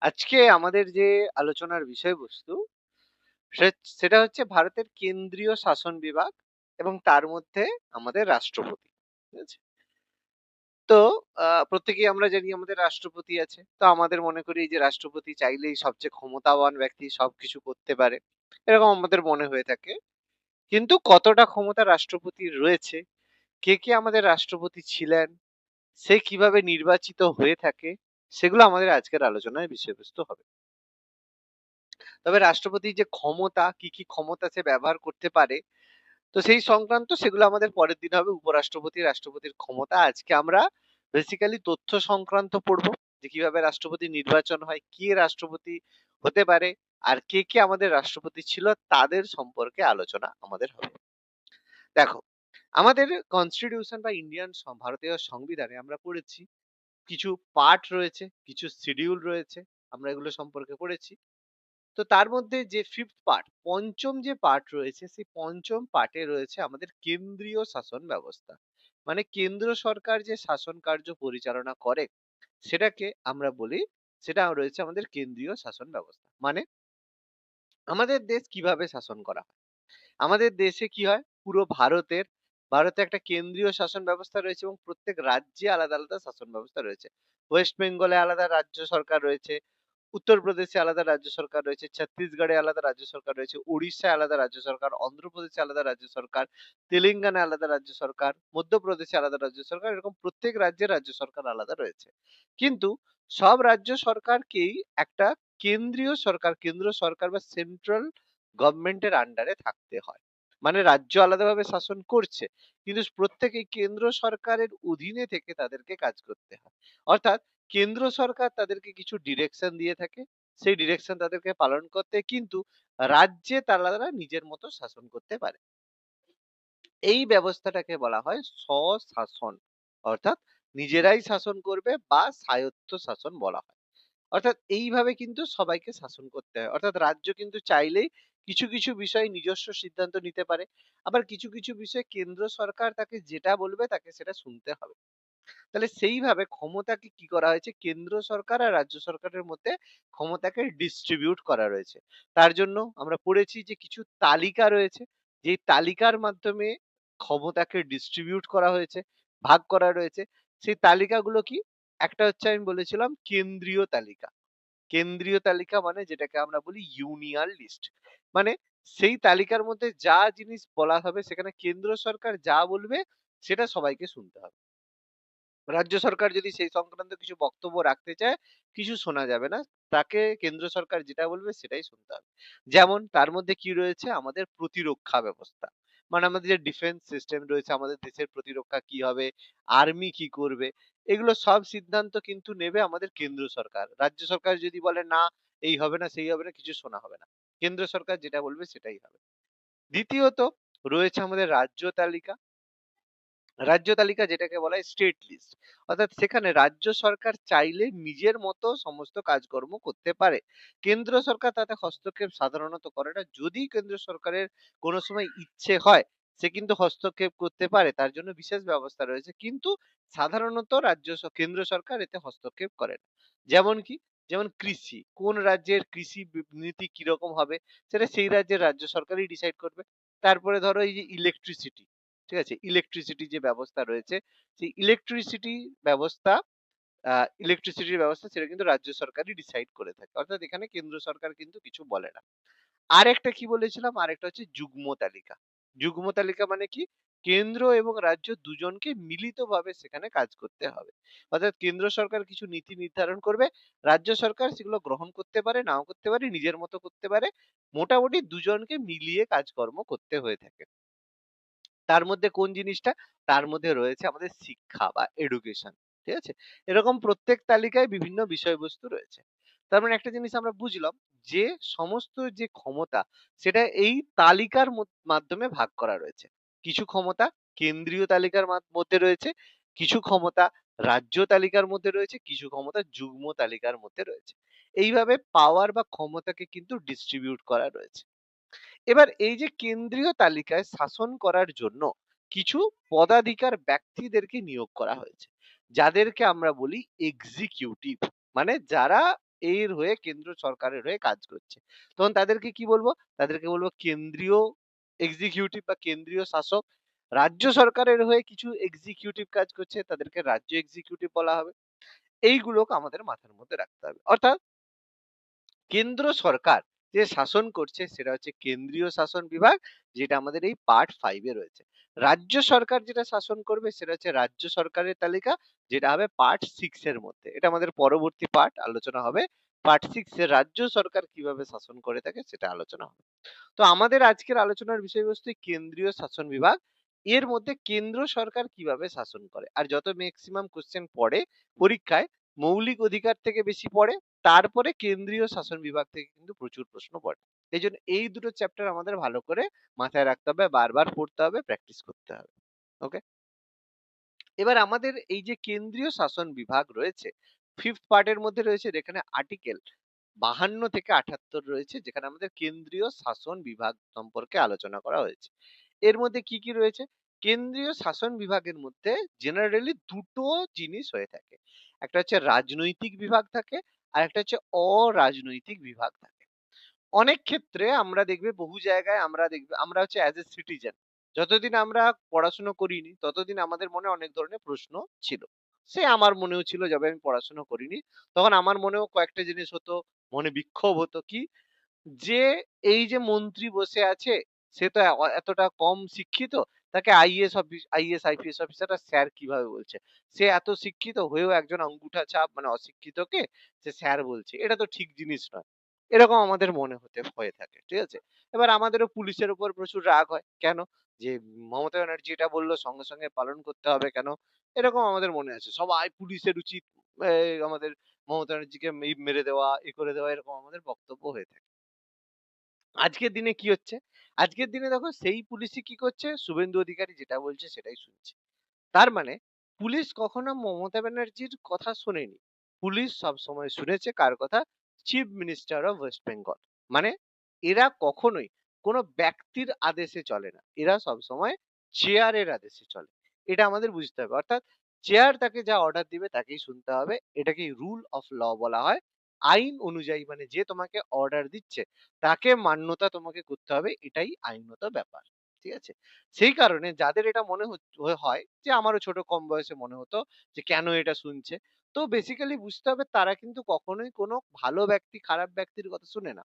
আজকে আমাদের যে আলোচনার বিষয়বস্তু সেটা হচ্ছে ভারতের কেন্দ্রীয় শাসন বিভাগ এবং তার মধ্যে আমাদের রাষ্ট্রপতি। ঠিক আছে? তো প্রত্যেকেই আমরা জানি আমাদের রাষ্ট্রপতি আছে। তো আমাদের মনে করি যে রাষ্ট্রপতি চাইলেই সবচেয়ে ক্ষমতাবান ব্যক্তি, সবকিছু করতে পারে, এরকম আমাদের মনে হয়ে থাকে। কিন্তু কতটা ক্ষমতা রাষ্ট্রপতির রয়েছে, কে কে আমাদের রাষ্ট্রপতি ছিলেন, সে কিভাবে নির্বাচিত হয়ে থাকে, সেগুলো আমাদের আজকের আলোচনার বিষয়বস্তু হবে। তবে রাষ্ট্রপতির যে ক্ষমতা, কি কি ক্ষমতা সে ব্যবহার করতে পারে, তো সেই সংক্রান্ত সেগুলো আমাদের পরের দিন হবে। উপরাষ্ট্রপতি, রাষ্ট্রপতির ক্ষমতা। আজকে আমরা বেসিক্যালি তথ্য সংক্রান্ত পড়বো, যে কিভাবে রাষ্ট্রপতি নির্বাচন হয়, কে রাষ্ট্রপতি হতে পারে, আর কে কে আমাদের রাষ্ট্রপতি ছিল, তাদের সম্পর্কে আলোচনা আমাদের হবে। দেখো, আমাদের কনস্টিটিউশন বা ইন্ডিয়ান ভারতীয় সংবিধানে আমরা পড়েছি কিছু পার্ট রয়েছে, কিছু শিডিউল রয়েছে, আমরা এগুলো সম্পর্কে পড়েছি। তো তার মধ্যে যে ফিফথ পার্ট, পঞ্চম যে পার্ট রয়েছে, সেই পঞ্চম পার্টে রয়েছে আমাদের কেন্দ্রীয় শাসন ব্যবস্থা। মানে কেন্দ্র সরকার যে শাসন কার্য পরিচালনা করে, সেটাকে আমরা বলি, সেটা রয়েছে আমাদের কেন্দ্রীয় শাসন ব্যবস্থা। মানে আমাদের দেশ কিভাবে শাসন করা হয়, আমাদের দেশে কি হয়, পুরো ভারতে একটা কেন্দ্রীয় শাসন ব্যবস্থা রয়েছে এবং প্রত্যেক রাজ্যে আলাদা আলাদা শাসন ব্যবস্থা রয়েছে। ওয়েস্ট বেঙ্গলে আলাদা রাজ্য সরকার রয়েছে, উত্তরপ্রদেশে আলাদা রাজ্য সরকার রয়েছে, ছত্তিশগড়ে আলাদা রাজ্য সরকার রয়েছে, উড়িষ্যায় আলাদা রাজ্য সরকার, অন্ধ্রপ্রদেশে আলাদা রাজ্য সরকার, তেলেঙ্গানায় আলাদা রাজ্য সরকার, মধ্যপ্রদেশে আলাদা রাজ্য সরকার, এরকম প্রত্যেক রাজ্যের রাজ্য সরকার আলাদা রয়েছে। কিন্তু সব রাজ্য সরকারকেই একটা কেন্দ্রীয় সরকার, কেন্দ্র সরকার বা সেন্ট্রাল গভর্নমেন্টের আন্ডারে থাকতে হয়। মানে রাজ্য আলাদাভাবে শাসন করছে, কিন্তু প্রত্যেকেই কেন্দ্র সরকারের অধীনে থেকে তাদেরকে কাজ করতে হয়। অর্থাৎ কেন্দ্র সরকার তাদেরকে কিছু ডিরেকশন দিয়ে থাকে, সেই ডিরেকশন তাদেরকে পালন করতে, কিন্তু রাজ্যে তারা নিজের মতো শাসন করতে পারে। এই ব্যবস্থাটাকে বলা হয় স্বশাসন। অর্থাৎ নিজেরাই শাসন করবে বা স্বায়ত্ত শাসন বলা হয়। অর্থাৎ এইভাবে কিন্তু সবাইকে শাসন করতে হয়। অর্থাৎ রাজ্য কিন্তু চাইলেই কিছু কিছু বিষয় নিজস্ব সিদ্ধান্ত নিতে পারে, আবার কিছু কিছু বিষয় কেন্দ্র সরকার তাকে যেটা বলবে তাকে সেটা শুনতে হবে। তাহলে সেইভাবে ক্ষমতাকে কি করা হয়েছে, কেন্দ্র সরকার আর রাজ্য সরকারের মধ্যে ক্ষমতাকে ডিস্ট্রিবিউট করা রয়েছে। তার জন্য আমরা পড়েছি যে কিছু তালিকা রয়েছে, যে তালিকার মাধ্যমে ক্ষমতাকে ডিস্ট্রিবিউট করা হয়েছে, ভাগ করা রয়েছে। সেই তালিকাগুলো কি, একটা হচ্ছে আমি বলেছিলাম কেন্দ্রীয় তালিকা। কেন্দ্রীয় তালিকা মানে যেটাকে আমরা বলি ইউনিয়ন লিস্ট। মানে সেই তালিকার মধ্যে যা জিনিস বলা হবে, সেখানে কেন্দ্র সরকার যা বলবে সেটা সবাইকে শুনতে হবে। রাজ্য সরকার যদি সেই সংক্রান্ত কিছু বক্তব্য রাখতে চায়, কিছু শোনা যাবে না। তাকে কেন্দ্র সরকার যেটা বলবে সেটাই শুনতে হবে। যেমন তার মধ্যে কি রয়েছে, আমাদের প্রতিরক্ষা ব্যবস্থা। মানে আমাদের যে ডিফেন্স সিস্টেম রয়েছে, আমাদের দেশের প্রতিরক্ষা কি হবে, আর্মি কি করবে, এগুলো সব সিদ্ধান্ত কিন্তু নেবে আমাদের কেন্দ্র সরকার। রাজ্য সরকার যদি বলে না, এই হবে না, সেই হবে না, কিছু শোনা হবে না। কেন্দ্র সরকার যেটা বলবে সেটাই হবে। দ্বিতীয়ত রয়েছে আমাদের রাজ্য তালিকা। রাজ্য তালিকা যেটাকে বলা হয় স্টেট লিস্ট। অর্থাৎ সেখানে রাজ্য সরকার চাইলে নিজের মতো সমস্ত কাজকর্ম করতে পারে, কেন্দ্র সরকার তাতে হস্তক্ষেপ সাধারণত করে না। যদি কেন্দ্র সরকারের কোনো সময় ইচ্ছে হয়, সে কিন্তু হস্তক্ষেপ করতে পারে, তার জন্য বিশেষ ব্যবস্থা রয়েছে, কিন্তু সাধারণত কেন্দ্র সরকার এতে হস্তক্ষেপ করে না। যেমন কি, যেমন কৃষি, কোন রাজ্যের কৃষি নীতি কিরকম হবে, সেটা সেই রাজ্যের রাজ্য সরকারই ডিসাইড করবে। তারপরে ধরো এই যে ইলেকট্রিসিটি, ঠিক আছে, ইলেকট্রিসিটি যে ব্যবস্থা রয়েছে, সেই ইলেকট্রিসিটির ব্যবস্থা সেটা কিন্তু রাজ্য সরকারই ডিসাইড করে থাকে। অর্থাৎ এখানে কেন্দ্র সরকার কিন্তু কিছু বলে না। আরেকটা কি বলেছিলাম, আরেকটা হচ্ছে যুগ্ম তালিকা। যুগ্ম তালিকা মানে কি, কেন্দ্র এবং রাজ্য দুজনকে মিলিতভাবে সেখানে কাজ করতে হবে। অর্থাৎ কেন্দ্র সরকার কিছু নীতি নির্ধারণ করবে, রাজ্য সরকার সেগুলো গ্রহণ করতে পারে, নাও করতে পারে, নিজের মতো করতে পারে। মোটামুটি দুজনকে মিলিয়ে কাজকর্ম করতে হয়ে থাকে। তার মধ্যে কোন জিনিসটা? তার মধ্যে রয়েছে আমাদের শিক্ষা বা এডুকেশন। ঠিক আছে? এরকম প্রত্যেক তালিকায় বিভিন্ন বিষয়বস্তু রয়েছে। তার মানে একটা জিনিস আমরা বুঝলাম যে সমস্ত যে ক্ষমতা, সেটা এই তালিকার মাধ্যমে ভাগ করা রয়েছে। কিছু ক্ষমতা কেন্দ্রীয় তালিকার মধ্যে রয়েছে, কিছু ক্ষমতা রাজ্য তালিকার মধ্যে রয়েছে, কিছু ক্ষমতা যুগ্ম তালিকার মধ্যে রয়েছে। এইভাবে পাওয়ার বা ক্ষমতাকে কিন্তু ডিস্ট্রিবিউট করা রয়েছে। এবার এই যে কেন্দ্রীয় তালিকায় শাসন করার জন্য কিছু পদাধিকার ব্যক্তিদেরকে নিয়োগ করা হয়েছে, যাদেরকে আমরা বলি এক্সিকিউটিভ। মানে যারা এর হয়ে কেন্দ্র সরকারের হয়ে কাজ করছে। তখন তাদেরকে কি বলবো? তাদেরকে বলবো কেন্দ্রীয় এক্সিকিউটিভ বা কেন্দ্রীয় শাসক। রাজ্য সরকারের হয়ে কিছু এক্সিকিউটিভ কাজ করছে, তাদেরকে রাজ্য এক্সিকিউটিভ বলা হবে। এইগুলোকে আমাদের মাথার মধ্যে রাখতে হবে। অর্থাৎ কেন্দ্র সরকার যে শাসন করছে সেটা হচ্ছে কেন্দ্রীয় শাসন বিভাগ, যেটা আমাদের এই পার্ট 5 এ রয়েছে। রাজ্য সরকার যেটা শাসন করবে সেটা হচ্ছে রাজ্য সরকারের তালিকা, যেটা হবে পার্ট 6 এর মধ্যে। এটা আমাদের পরবর্তী পার্ট আলোচনা হবে। পার্ট 6 এ রাজ্য সরকার কিভাবে শাসন করে থাকে সেটা আলোচনা হবে। তো আমাদের আজকের আলোচনার বিষয়বস্তু কেন্দ্রীয় শাসন বিভাগ। এর মধ্যে কেন্দ্র সরকার কিভাবে শাসন করে। আর যত ম্যাক্সিমাম কোশ্চেন পড়ে পরীক্ষায়, মৌলিক অধিকার থেকে বেশি পড়ে, তারপরে কেন্দ্রীয় শাসন বিভাগ থেকে কিন্তু প্রচুর প্রশ্ন পড়ে। এই জন্য এই দুটো চ্যাপ্টার আমাদের ভালো করে মাথায় রাখতে হবে, বারবার পড়তে হবে, প্র্যাকটিস করতে হবে। ওকে, এবার আমাদের এই যে কেন্দ্রীয় শাসন বিভাগ রয়েছে, ফিফথ পার্টের মধ্যে রয়েছে, যেখানে আর্টিকেল 52 থেকে 78 রয়েছে, যেখানে আমাদের কেন্দ্রীয় শাসন বিভাগ সম্পর্কে আলোচনা করা হয়েছে। এর মধ্যে কি কি রয়েছে? কেন্দ্রীয় শাসন বিভাগের মধ্যে জেনারেলি দুটো জিনিস হয়ে থাকে। একটা হচ্ছে রাজনৈতিক বিভাগ থাকে, আর একটা হচ্ছে অরাজনৈতিক বিভাগ থাকে। অনেক ক্ষেত্রে আমরা দেখবে বহু জায়গায় আমরা হচ্ছে অ্যাজ এ সিটিজেন, যতদিন আমরা পড়াশোনা করিনি ততদিন আমাদের মনে অনেক ধরনের প্রশ্ন ছিল। সে আমার মনেও ছিল, যবে আমি পড়াশোনা করিনি তখন আমার মনেও কয়েকটা জিনিস হতো, মনে বিক্ষোভ হতো কি, যে এই যে মন্ত্রী বসে আছে, সে তো এতটা কম শিক্ষিত, তাকে আইএএস আইপিএস অফিসাররা স্যার কিভাবে বলছে? সে এত শিক্ষিত হয়েও একজন আঙ্গুঠা ছাপ মানে অশিক্ষিতকে সে স্যার বলছে, এটা তো ঠিক জিনিস নয়। এরকম আমাদের মনে হয়ে থাকে, ঠিক আছে? এবার আমাদেরও পুলিশের উপর প্রচুর রাগ হয় কেন, যে মমতা ব্যানার্জি এটা বললো সঙ্গে সঙ্গে পালন করতে হবে কেন, এরকম আমাদের মনে আছে। সবাই পুলিশের উচিত আমাদের মমতা ব্যানার্জিকে মেরে দেওয়া, করে দেওয়া, এরকম আমাদের বক্তব্য হয়ে থাকে। আজকের দিনে কি হচ্ছে? আজকের দিনে দেখো সেই পুলিশই কি করছে? শুভেন্দু অধিকারী যেটা বলছে সেটাই শুনছে। তার মানে পুলিশ কখনো মমতা ব্যানার্জির কথা শোনেনি। পুলিশ সবসময় শুনেছে কার কথা? Chief minister of West Bengal. মানে এরা কখনোই কোনো ব্যক্তির আদেশে চলে না। এরা সবসময় চেয়ারের আদেশে চলে। এটা আমাদের বুঝতে হবে। অর্থাৎ চেয়ার তাকে যা অর্ডার দিবে তাকেই শুনতে হবে। এটাকেই রুল অফ ল বলা হয়। আইন অনুযায়ী মানে যে তোমাকে অর্ডার দিচ্ছে তাকে মান্যতা তোমাকে করতে হবে। এটাই আইনত ব্যাপার। ঠিক আছে? সেই কারণে যাদের এটা মনে হয় যে আমারও ছোট কম বয়সে মনে হতো যে কেন এটা শুনছে, তো বেসিক্যালি বুঝতে হবে তারা কিন্তু কখনোই কোনো ভালো ব্যক্তি খারাপ ব্যক্তির কথা শুনে না।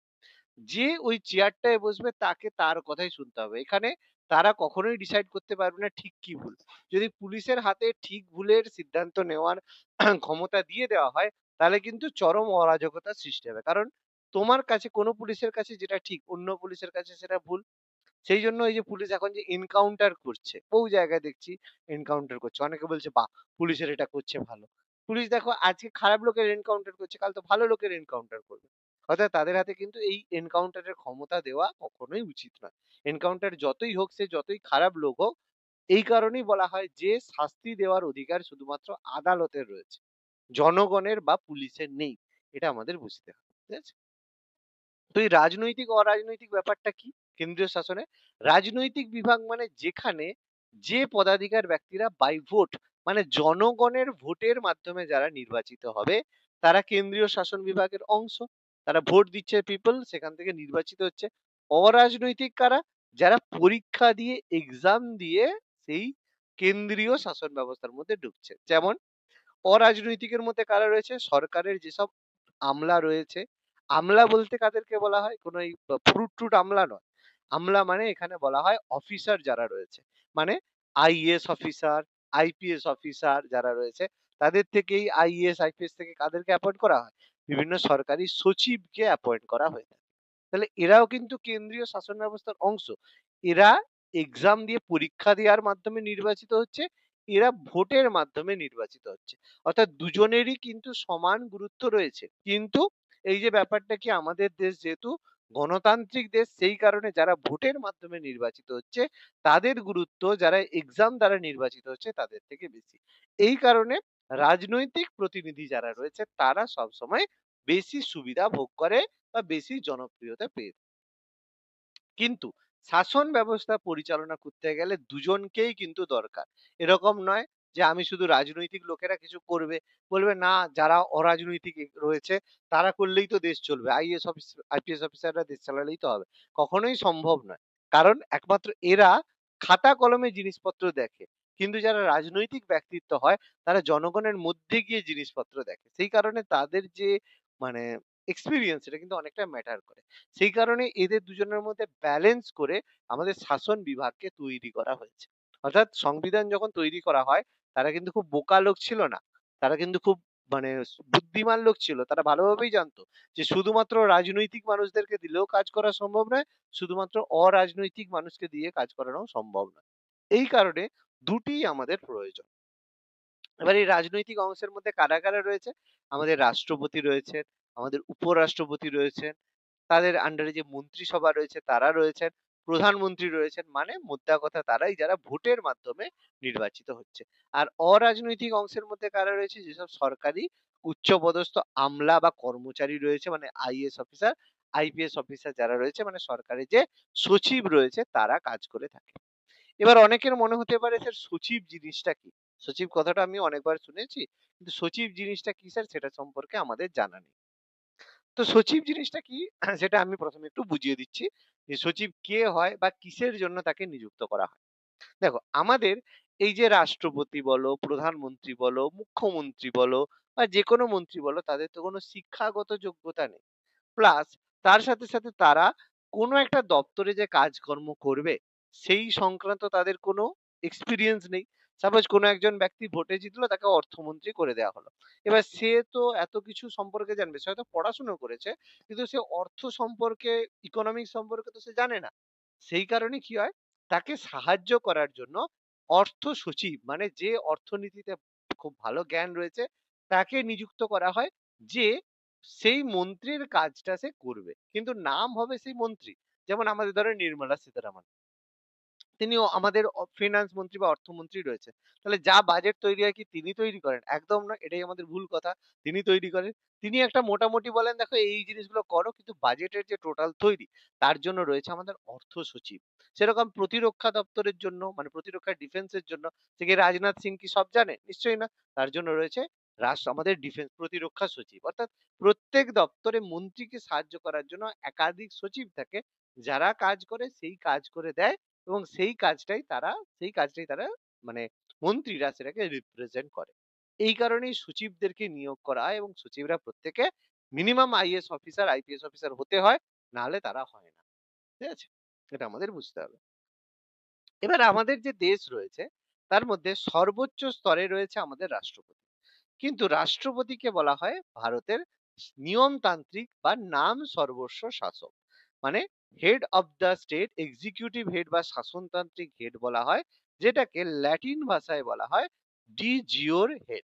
যে ওই চেয়ারটায় বসবে তাকে তার কথাই শুনতে হবে। এখানে তারা কখনোই ডিসাইড করতে পারবে না ঠিক কি ভুল। যদি পুলিশের হাতে ঠিক ভুলের সিদ্ধান্ত নেওয়ার ক্ষমতা দিয়ে দেওয়া হয়, তাহলে কিন্তু চরম অরাজকতার সৃষ্টি হবে। কারণ তোমার কাছে কোনো পুলিশের কাছে যেটা ঠিক অন্য পুলিশের কাছে সেটা ভুল। সেই জন্য এই যে পুলিশ এখন যে এনকাউন্টার করছে, বহু জায়গায় দেখছি এনকাউন্টার করছে। অনেকে বলছে বাহ! পুলিশের এটা করছে ভালো। পুলিশ দেখো আজকে খারাপ লোকের এনকাউন্টার করছে, কাল তো ভালো লোকের এনকাউন্টার করবে। অর্থাৎ তাদের হাতে কিন্তু এই এনকাউন্টারের ক্ষমতা দেওয়া কখনোই উচিত নয়। এনকাউন্টার যতই হোক, সে যতই খারাপ লোক হোক, এই কারণেই বলা হয় যে শাস্তি দেওয়ার অধিকার শুধুমাত্র আদালতের রয়েছে। জনগণের বা পুলিশের নেই। এটা আমাদের বুঝতে হবে। ঠিক আছে? তো এই রাজনৈতিক অরাজনৈতিক ব্যাপারটা কি কেন্দ্রীয় শাসনে? রাজনৈতিক বিভাগ মানে যেখানে যে পদাধিকার ব্যক্তিরা বাই ভোট মানে জনগণের ভোটের মাধ্যমে যারা নির্বাচিত হবে, তারা কেন্দ্রীয় শাসন বিভাগের অংশ। তারা ভোট দিচ্ছে পিপল, সেখান থেকে নির্বাচিত হচ্ছে। অরাজনৈতিক কারা? যারা পরীক্ষা দিয়ে এক্সাম দিয়ে সেই কেন্দ্রীয় শাসন ব্যবস্থার মধ্যে ঢুকছে। যেমন অরাজনৈতিকের মধ্যে কারা রয়েছে? সরকারের যেসব আমলা রয়েছে। আমলা বলতে কাদেরকে বলা হয়? কোনো এই ফ্রুট আমলা নয়। আমলা মানে এখানে বলা হয় অফিসার যারা রয়েছে। মানে আইএএস অফিসার, আইপিএস অফিসার যারা রয়েছে, তাদের থেকেই আইএএস, আইপিএস থেকে কাদেরকে অ্যাপয়েন্ট করা হয়? বিভিন্ন সরকারি সচিবকে অ্যাপয়েন্ট করা হয়ে থাকে। তাহলে এরাও কিন্তু কেন্দ্রীয় শাসন ব্যবস্থার অংশ। এরা এক্সাম দিয়ে পরীক্ষা দেওয়ার মাধ্যমে নির্বাচিত হচ্ছে, এরা ভোটের মাধ্যমে নির্বাচিত হচ্ছে। অর্থাৎ দুজনেরই কিন্তু সমান গুরুত্ব রয়েছে। কিন্তু এই যে ব্যাপারটা কি, আমাদের দেশ যেহেতু গণতান্ত্রিক দেশ, সেই কারণে যারা ভোটের মাধ্যমে নির্বাচিত হচ্ছে তাদের গুরুত্ব যারা এক্সাম দ্বারা নির্বাচিত হচ্ছে তাদের থেকে বেশি। এই কারণে রাজনৈতিক প্রতিনিধি যারা রয়েছে তারা সবসময় বেশি সুবিধা ভোগ করে বা বেশি জনপ্রিয়তা পেয়ে থাকে। কিন্তু শাসন ব্যবস্থা পরিচালনা করতে গেলে দুজনকেই কিন্তু দরকার। এরকম নয় যে আমি শুধু রাজনৈতিক লোকেরা কিছু করবে। বলবে না, যারা অরাজনৈতিক রয়েছে তারা করলেই তো দেশ চলবে। আইপিএস অফিসাররা দেশ চালালেই তো হবে। কখনোই সম্ভব নয়। কারণ একমাত্র এরা খাতা কলমে জিনিসপত্র দেখে। কিন্তু যারা রাজনৈতিক ব্যক্তিত্ব হয় তারা জনগণের মধ্যে গিয়ে জিনিসপত্র দেখে। সেই কারণে তাদের যে মানে এক্সপেরিয়েন্স, এটা কিন্তু অনেকটা ম্যাটার করে। সেই কারণে এদের দুজনের মধ্যে ব্যালেন্স করে আমাদের শাসন বিভাগকে তৈরি করা হয়েছে। অর্থাৎ সংবিধান যখন তৈরি করা হয় তারা কিন্তু খুব বোকা লোক ছিল না। তারা কিন্তু খুব বুদ্ধিমান লোক ছিল। তারা ভালোভাবেই জানতো যে শুধুমাত্র রাজনৈতিক মানুষদেরকে দিলেও কাজ করা সম্ভব নয়, শুধুমাত্র অরাজনৈতিক মানুষকে দিয়ে কাজ করানো সম্ভব নয়। এই কারণে দুটিই আমাদের প্রয়োজন। এবার এই রাজনৈতিক অংশের মধ্যে কারা, কারা রয়েছে? আমাদের রাষ্ট্রপতি রয়েছেন, আমাদের উপরাষ্ট্রপতি রয়েছেন, তাদের আন্ডারে যে মন্ত্রিসভা রয়েছে তারা রয়েছেন, প্রধানমন্ত্রী রয়েছেন, মানে মোদ্দা কথা তারাই যারা ভোটের মাধ্যমে নির্বাচিত হচ্ছে। আর অরাজনৈতিক অংশের মধ্যে কারা রয়েছে? যেসব সরকারি উচ্চপদস্থ আমলা বা কর্মচারী রয়েছে, মানে আইএএস অফিসার, আইপিএস অফিসার যারা রয়েছে, মানে সরকারি যে সচিব রয়েছে তারা কাজ করে থাকে। এবার অনেকের মনে হতে পারে স্যার সচিব জিনিসটা কি? সচিব কথাটা আমি অনেকবার শুনেছি। কিন্তু সচিব জিনিসটা কি স্যার সেটা সম্পর্কে আমাদের জানা নেই। তো সচিব জিনিসটা কি সেটা আমি ১ম এ একটু বুঝিয়ে দিচ্ছি যে সচিব কে হয় বা কিসের জন্য তাকে নিযুক্ত করা হয়। দেখো, আমাদের এই যে রাষ্ট্রপতি বলো, প্রধানমন্ত্রী বলো, মুখ্যমন্ত্রী বলো বা যেকোনো মন্ত্রী বলো, তাদের তো কোনো শিক্ষাগত যোগ্যতা নেই। প্লাস তার সাথে, সাথে তারা কোনো একটা দপ্তরে যে কাজকর্ম করবে, সেই সংক্রান্ত তাদের কোনো এক্সপেরিয়েন্স নেই। সাপোজ কোনো একজন ব্যক্তি ভোটে জিতলো, তাকে অর্থমন্ত্রী করে দেওয়া হলো। এবার সে তো এত কিছু সম্পর্কে জানবে। সে হয়তো পড়াশোনা করেছে, কিন্তু সে অর্থ সম্পর্কে, ইকোনমিক্স সম্পর্কে তো সে জানে না। সেই কারণে কি হয়? তাকে সাহায্য করার জন্য অর্থ সচিব, মানে যে অর্থনীতিতে খুব ভালো জ্ঞান রয়েছে, তাকে নিযুক্ত করা হয়। যে সেই মন্ত্রীর কাজটা সে করবে। কিন্তু নাম হবে সেই মন্ত্রী। যেমন আমাদের ধরেন নির্মলা সীতারামন। তিনিও আমাদের ফিনান্স মন্ত্রী বা অর্থমন্ত্রী রয়েছে। তাহলে যা বাজেট তৈরি হয় কি তিনি তৈরি করেন? একদম নয়। এটাই আমাদের ভুল কথা। তিনি তৈরি করেন। তিনি একটা মোটামুটি বলেন, দেখো এই জিনিসগুলো করো, কিন্তু বাজেটের যে টোটাল তৈরি তার জন্য রয়েছে আমাদের অর্থ সচিব। সেরকম প্রতিরক্ষা দপ্তরের জন্য, মানে প্রতিরক্ষা ডিফেন্স এর জন্য সে কি রাজনাথ সিং কি সব জানে? নিশ্চয়ই না। তার জন্য রয়েছে আমাদের ডিফেন্স প্রতিরক্ষা সচিব। অর্থাৎ প্রত্যেক দপ্তরে মন্ত্রীকে সাহায্য করার জন্য একাধিক সচিব থাকে, যারা কাজ করে সেই কাজ করে দেয়। এবং সেই কাজটাই তারা মানে মন্ত্রীরা সেটাকে রিপ্রেজেন্ট করে। এই কারণেই সচিবদেরকে নিয়োগ করা হয় এবং সচিবরা প্রত্যেকে minimum IAS officer, IPS officer হতে হয়। না হলে তারা হয় না। ঠিক আছে? এটা আমাদের বুঝতে হবে। এবার আমাদের যে দেশ রয়েছে তার মধ্যে সর্বোচ্চ স্তরে রয়েছে আমাদের রাষ্ট্রপতি। কিন্তু রাষ্ট্রপতিকে বলা হয় ভারতের নিয়মতান্ত্রিক বা নাম সর্বস্ব শাসক। মানে head of the state, executive head বা শাসনতান্ত্রিক হেড বলা হয়, যেটাকে ল্যাটিন ভাষায় বলা হয় ডি জিওর হেড।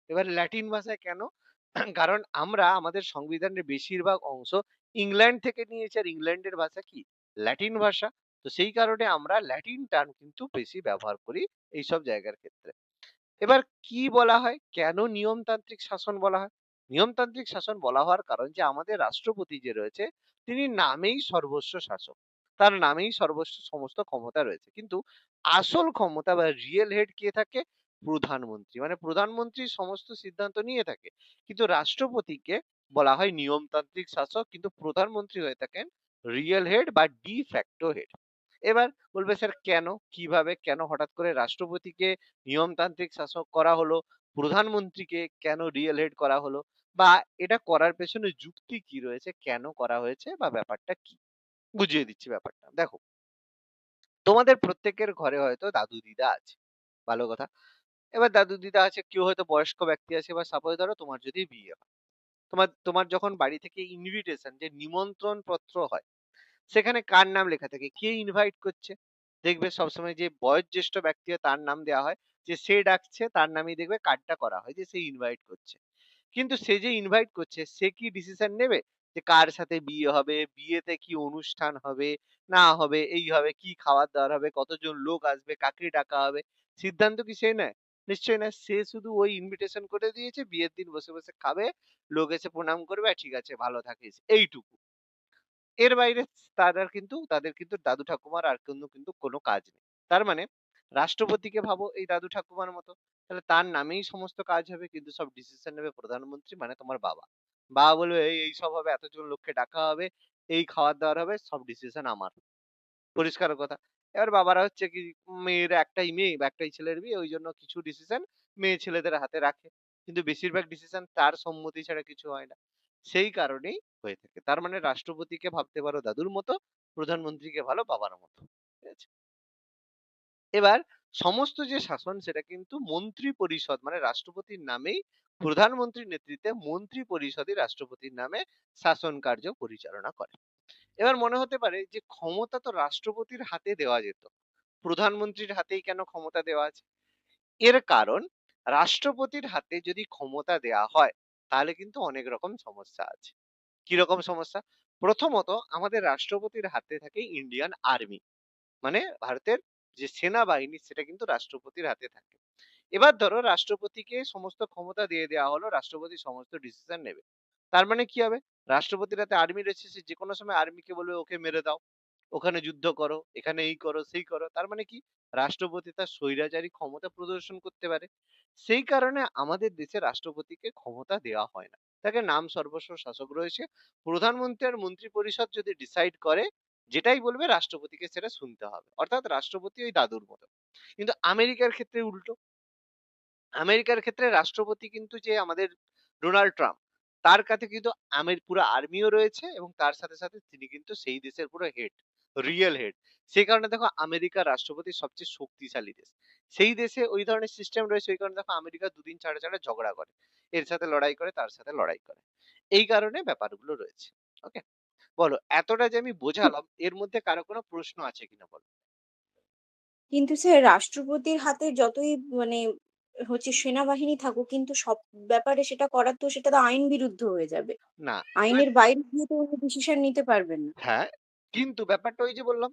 এবার ল্যাটিন ভাষায় কেন? কারণ আমরা আমাদের সংবিধানের বেশিরভাগ অংশ ইংল্যান্ড থেকে নিয়েছি, আর ইংল্যান্ডের ভাষা কি? ল্যাটিন ভাষা। তো সেই কারণে আমরা ল্যাটিন টার্ম কিন্তু বেশি ব্যবহার করি এইসব জায়গার ক্ষেত্রে। এবার কি বলা হয়? কেন নিয়মতান্ত্রিক শাসন বলা হয়? নিয়মতান্ত্রিক শাসন বলা হওয়ার কারণ যে আমাদের রাষ্ট্রপতি যে রয়েছে তিনি নামেই সর্বস্ব শাসক। তার নামেই সর্বস্ব সমস্ত ক্ষমতা রয়েছে। কিন্তু আসল ক্ষমতা বা রিয়েল হেড কে থাকে? প্রধানমন্ত্রী। মানে প্রধানমন্ত্রী সমস্ত সিদ্ধান্ত নিয়ে থাকে। কিন্তু রাষ্ট্রপতিকে বলা হয় নিয়মতান্ত্রিক শাসক, কিন্তু প্রধানমন্ত্রী হয়ে থাকেন রিয়েল হেড বা ডি ফ্যাক্টো হেড। এবার বলবে স্যার কেন? কিভাবে? কেন হঠাৎ করে রাষ্ট্রপতিকে নিয়মতান্ত্রিক শাসক করা হলো, প্রধানমন্ত্রীকে কেন রিয়েল হেড করা হলো, বা এটা করার পেছনে যুক্তি কি রয়েছে, কেন করা হয়েছে বা ব্যাপারটা কি? বুঝিয়ে দিচ্ছি ব্যাপারটা। দেখো, তোমাদের প্রত্যেকের ঘরে হয়তো দাদু দিদা আছে। ভালো কথা। এবার দাদু দিদা আছে, কেউ হয়তো বয়স্ক ব্যক্তি আছে, বা সাপোজ ধরো তোমার যদি বিয়ে হয়। তোমার তোমার যখন বাড়ি থেকে ইনভিটেশন, যে নিমন্ত্রণ পত্র হয়, সেখানে কার নাম লেখা থাকে? কে ইনভাইট করছে? দেখবে সবসময় যে বয়োজ্যেষ্ঠ ব্যক্তি হয় তার নাম দেওয়া হয়। যে সে ডাকছে তার নামেই দেখবে কার্ডটা করা হয় যে সে ইনভাইট করছে। কিন্তু সে যে ইনভাইট করছে সে কি ডিসিশন নেবে? যে কার সাথে বিয়ে হবে, বিয়েতে কি অনুষ্ঠান হবে, না হবে, এই হবে, কি খাবার-দাবার হবে, কতজন লোক আসবে, কাকে ডাকা হবে? সিদ্ধান্ত কি সে নেয়? নিশ্চয়ই না। সে শুধু ওই ইনভিটেশন করে দিয়েছে, বিয়ের দিন বসে, বসে খাবে, লোক এসে প্রণাম করবে, আর ঠিক আছে ভালো থাকিস। এইটুকু। এর বাইরে তাদের কিন্তু দাদু ঠাকুমার আর কিন্তু কোনো কাজ নেই। তার মানে রাষ্ট্রপতিকে ভাবো এই দাদু ঠাকুমার মতো। তাহলে তার নামেই সমস্ত কাজ হবে, কিন্তু সব ডিসিশন নেবে প্রধানমন্ত্রী মানে তোমার বাবা। বাবা বলবে এই সব হবে, এতজন লোককে ডাকা হবে, এই খাবার দাবার হবে, সব ডিসিশন আমার। পরিষ্কার কথা। এবার বাবারা হচ্ছে কি, মেয়ের একটাই মেয়ে বা একটাই ছেলের বিয়ে, ওই জন্য কিছু ডিসিশন মেয়ে ছেলেদের হাতে রাখে। কিন্তু বেশিরভাগ ডিসিশন তার সম্মতি ছাড়া কিছু হয় না। সেই কারণেই হয়ে থাকে। তার মানে রাষ্ট্রপতিকে ভাবতে পারো দাদুর মতো, প্রধানমন্ত্রীকে ভালো বাবার মতো। ঠিক আছে? এবার সমস্ত যে শাসন সেটা কিন্তু মন্ত্রী পরিষদ মানে রাষ্ট্রপতির নামেই, প্রধানমন্ত্রীর নেতৃত্বে মন্ত্রী পরিষদই রাষ্ট্রপতির নামে শাসন কার্য পরিচালনা করে। এবার মনে হতে পারে যে ক্ষমতা তো রাষ্ট্রপতির হাতে দেওয়া যেত, প্রধানমন্ত্রীর হাতেই কেন ক্ষমতা দেওয়া আছে? এর কারণ, রাষ্ট্রপতির হাতে যদি ক্ষমতা দেওয়া হয় তাহলে কিন্তু অনেক রকম সমস্যা আছে। কি রকম সমস্যা? প্রথমত, আমাদের রাষ্ট্রপতির হাতে থাকে ইন্ডিয়ান আর্মি, মানে ভারতের যে সেনাবাহিনী সেটা কিন্তু রাষ্ট্রপতির হাতে থাকে। এবার ধরো রাষ্ট্রপতিকে সমস্ত ক্ষমতা দিয়ে দেওয়া হলো, রাষ্ট্রপতি সমস্ত ডিসিশন নেবে। তার মানে কি হবে? রাষ্ট্রপতির হাতে আর্মি রয়েছে, সে যেকোনো সময় আর্মিকে বলবে ওকে মেরে দাও, ওখানে যুদ্ধ করো, এখানে এই করো, সেই করো। তার মানে কি? রাষ্ট্রপতি তার স্বৈরাচারী ক্ষমতা প্রদর্শন করতে পারে। সেই কারণে আমাদের দেশে রাষ্ট্রপতিকে ক্ষমতা দেওয়া হয় না। তাকে নাম সর্বস্ব শাসক রয়েছে। প্রধানমন্ত্রী আর মন্ত্রী পরিষদ যদি ডিসাইড করে, যেটাই বলবে রাষ্ট্রপতিকে সেটা শুনতে হবে। অর্থাৎ রাষ্ট্রপতি ওই দাদুর মতো। কিন্তু আমেরিকার ক্ষেত্রে উল্টো। আমেরিকার ক্ষেত্রে রাষ্ট্রপতি কিন্তু যে আমাদের ডোনাল্ড ট্রাম্প, তার কাছে কিন্তু পুরো আর্মিও রয়েছে এবং তার সাথে সাথে তিনি কিন্তু সেই দেশের পুরো হেড, রিয়েল হেড। সেই কারণে দেখো আমেরিকার রাষ্ট্রপতি সবচেয়ে শক্তিশালী দেশ। সেই দেশে ওই ধরনের সিস্টেম রয়েছে, ওই কারণে দেখো আমেরিকা দুদিন ছাড়া ছাড়া ঝগড়া করে, এর সাথে লড়াই করে, তার সাথে লড়াই করে। এই কারণে ব্যাপারগুলো রয়েছে। ওকে, বলো এতটা যে আমি বোঝালাম, এর মধ্যে কারো কোনো প্রশ্ন আছে কিনা বলো। কিন্তু স্যার রাষ্ট্রপতির হাতে যতই মানে হচ্ছে সেনাবাহিনী থাকুক কিন্তু সব ব্যাপারে সেটা করার তো সেটা তো আইন বিরুদ্ধ হয়ে যাবে। না, এবার আইনের বাইরে গিয়ে তো উনি ডিসিশন নিতে পারবেন না। হ্যাঁ, কিন্তু ব্যাপারটা ওই যে বললাম,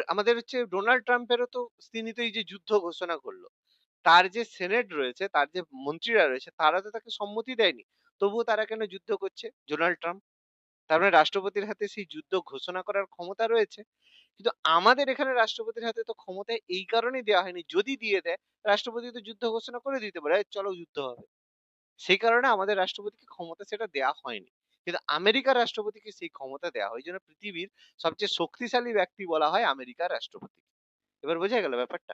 আমাদের হচ্ছে ডোনাল্ড ট্রাম্পেরও তো, তিনি তো এই যে যুদ্ধ ঘোষণা করলো, তার যে সেনেট রয়েছে, তার যে মন্ত্রীরা রয়েছে, তারা তো তাকে সম্মতি দেয়নি। তবুও তারা কেন যুদ্ধ করছে? Donald Trump. তার মানে রাষ্ট্রপতির হাতে সেই যুদ্ধ ঘোষণা করার ক্ষমতা রয়েছে। কিন্তু আমাদের এখানে রাষ্ট্রপতির হাতে তো ক্ষমতা এই কারণেই দেওয়া হয়নি। যদি দিয়ে দেয়, রাষ্ট্রপতি তো যুদ্ধ ঘোষণা করে দিতে পারে, "এই চলো যুদ্ধ হবে।" সেই কারণে আমাদের রাষ্ট্রপতিকে ক্ষমতা সেটা দেওয়া হয়নি। কিন্তু আমেরিকার রাষ্ট্রপতিকে সেই ক্ষমতা দেওয়া হয়। এইজন্য পৃথিবীর সবচেয়ে শক্তিশালী ব্যক্তি বলা হয় আমেরিকার রাষ্ট্রপতি। এবার বোঝা গেল ব্যাপারটা?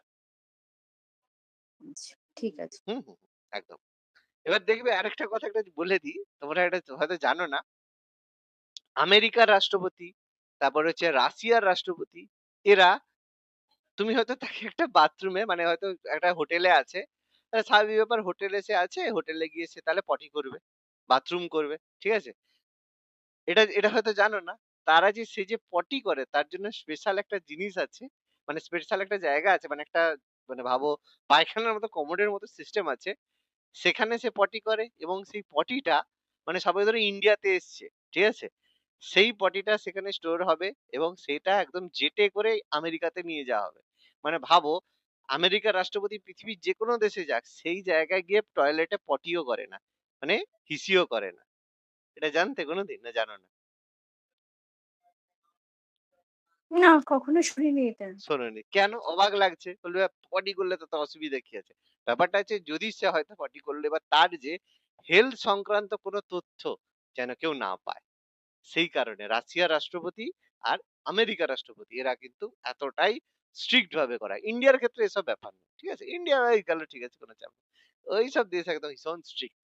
আচ্ছা, ঠিক আছে। হুম, হুম, হুম, একদম। এবার দেখবে আরেকটা কথা একটা বলে দিই, তোমরা এটা হয়তো জানো না। আমেরিকার রাষ্ট্রপতি, তারপর হচ্ছে রাশিয়ার রাষ্ট্রপতি, এরা, তুমি হয়তো তাকে একটা বাথরুমে মানে হয়তো একটা হোটেলে আছে, স্বাভাবিক ব্যাপার, হোটেলে সে আছে, হোটেলে গিয়ে সে তাহলে পটি করবে, বাথরুম করবে, ঠিক আছে? এটা এটা হয়তো জানো না। তারা যে সে যে পটি করে তার জন্য স্পেশাল একটা জিনিস আছে। মানে স্পেশাল একটা জায়গা আছে। মানে একটা, মানে ভাবো পায়খানার মতো কমোডের মতো সিস্টেম আছে। সেখানে সে পটি করে এবং সেই পটিটা, মানে সবাই ধরো ইন্ডিয়াতে এসছে, ঠিক আছে? সেই পটিটা সেখানে স্টোর হবে এবং সেটা একদম জেটে করে আমেরিকাতে নিয়ে যাওয়া হবে। মানে ভাবো, আমেরিকার রাষ্ট্রপতি পৃথিবীর যেকোনো দেশে যাক, সেই জায়গায় গিয়ে টয়লেটে পটিও করে না। মানে হিসিও করে না। এটা জানতে কোনোদিন? না জানো না? না কখনো শুনিনি এটা। শোনোনি। কেন? অবাক লাগছে। বলবে পটি করলে তো অসুবিধা কি আছে? ব্যাপারটা হচ্ছে যদি সে হয়তো পটি করলো, এবার তার যে হেলথ সংক্রান্ত কোনো তথ্য যেন কেউ না পায়। সেই কারণে রাশিয়ার রাষ্ট্রপতি আর আমেরিকার রাষ্ট্রপতি এরা কিন্তু এতটাই স্ট্রিক্ট ভাবে করা। ইন্ডিয়ার ক্ষেত্রে এসব ব্যাপার নেই। ঠিক আছে? ইন্ডিয়া এই গেল, ঠিক আছে, কোনো চাপ নেই। ওইসব দেশ একদম ভীষণ স্ট্রিক্ট।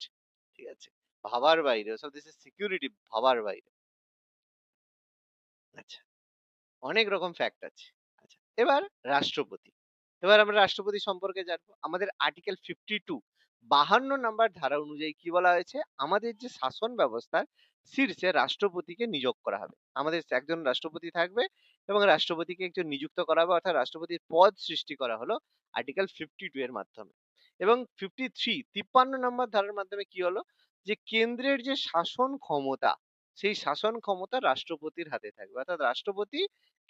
ঠিক আছে? ভাবার বাইরে। ওসব দেশের সিকিউরিটি ভাবার বাইরে। আচ্ছা। অনেক রকম ফ্যাক্ট আছে। আচ্ছা, এবার রাষ্ট্রপতি। এবার আমরা রাষ্ট্রপতি সম্পর্কে জানবো। আমাদের আর্টিকেল 52 52 নাম্বার ধারা অনুযায়ী কি বলা হয়েছে? আমাদের যে শাসন ব্যবস্থার শীর্ষে রাষ্ট্রপতিকে নিয়োগ করা হবে। আমাদের একজন রাষ্ট্রপতি থাকবে এবং রাষ্ট্রপতিকে একজন নিযুক্ত করা হবে, অর্থাৎ রাষ্ট্রপতির পদ সৃষ্টি করা হলো আর্টিকেল 52 এর মাধ্যমে। এবং 53 53 নম্বর ধারার মাধ্যমে কি হলো? যে কেন্দ্রের যে শাসন ক্ষমতা, সেই শাসন ক্ষমতা রাষ্ট্রপতির হাতে থাকবে। অর্থাৎ রাষ্ট্রপতি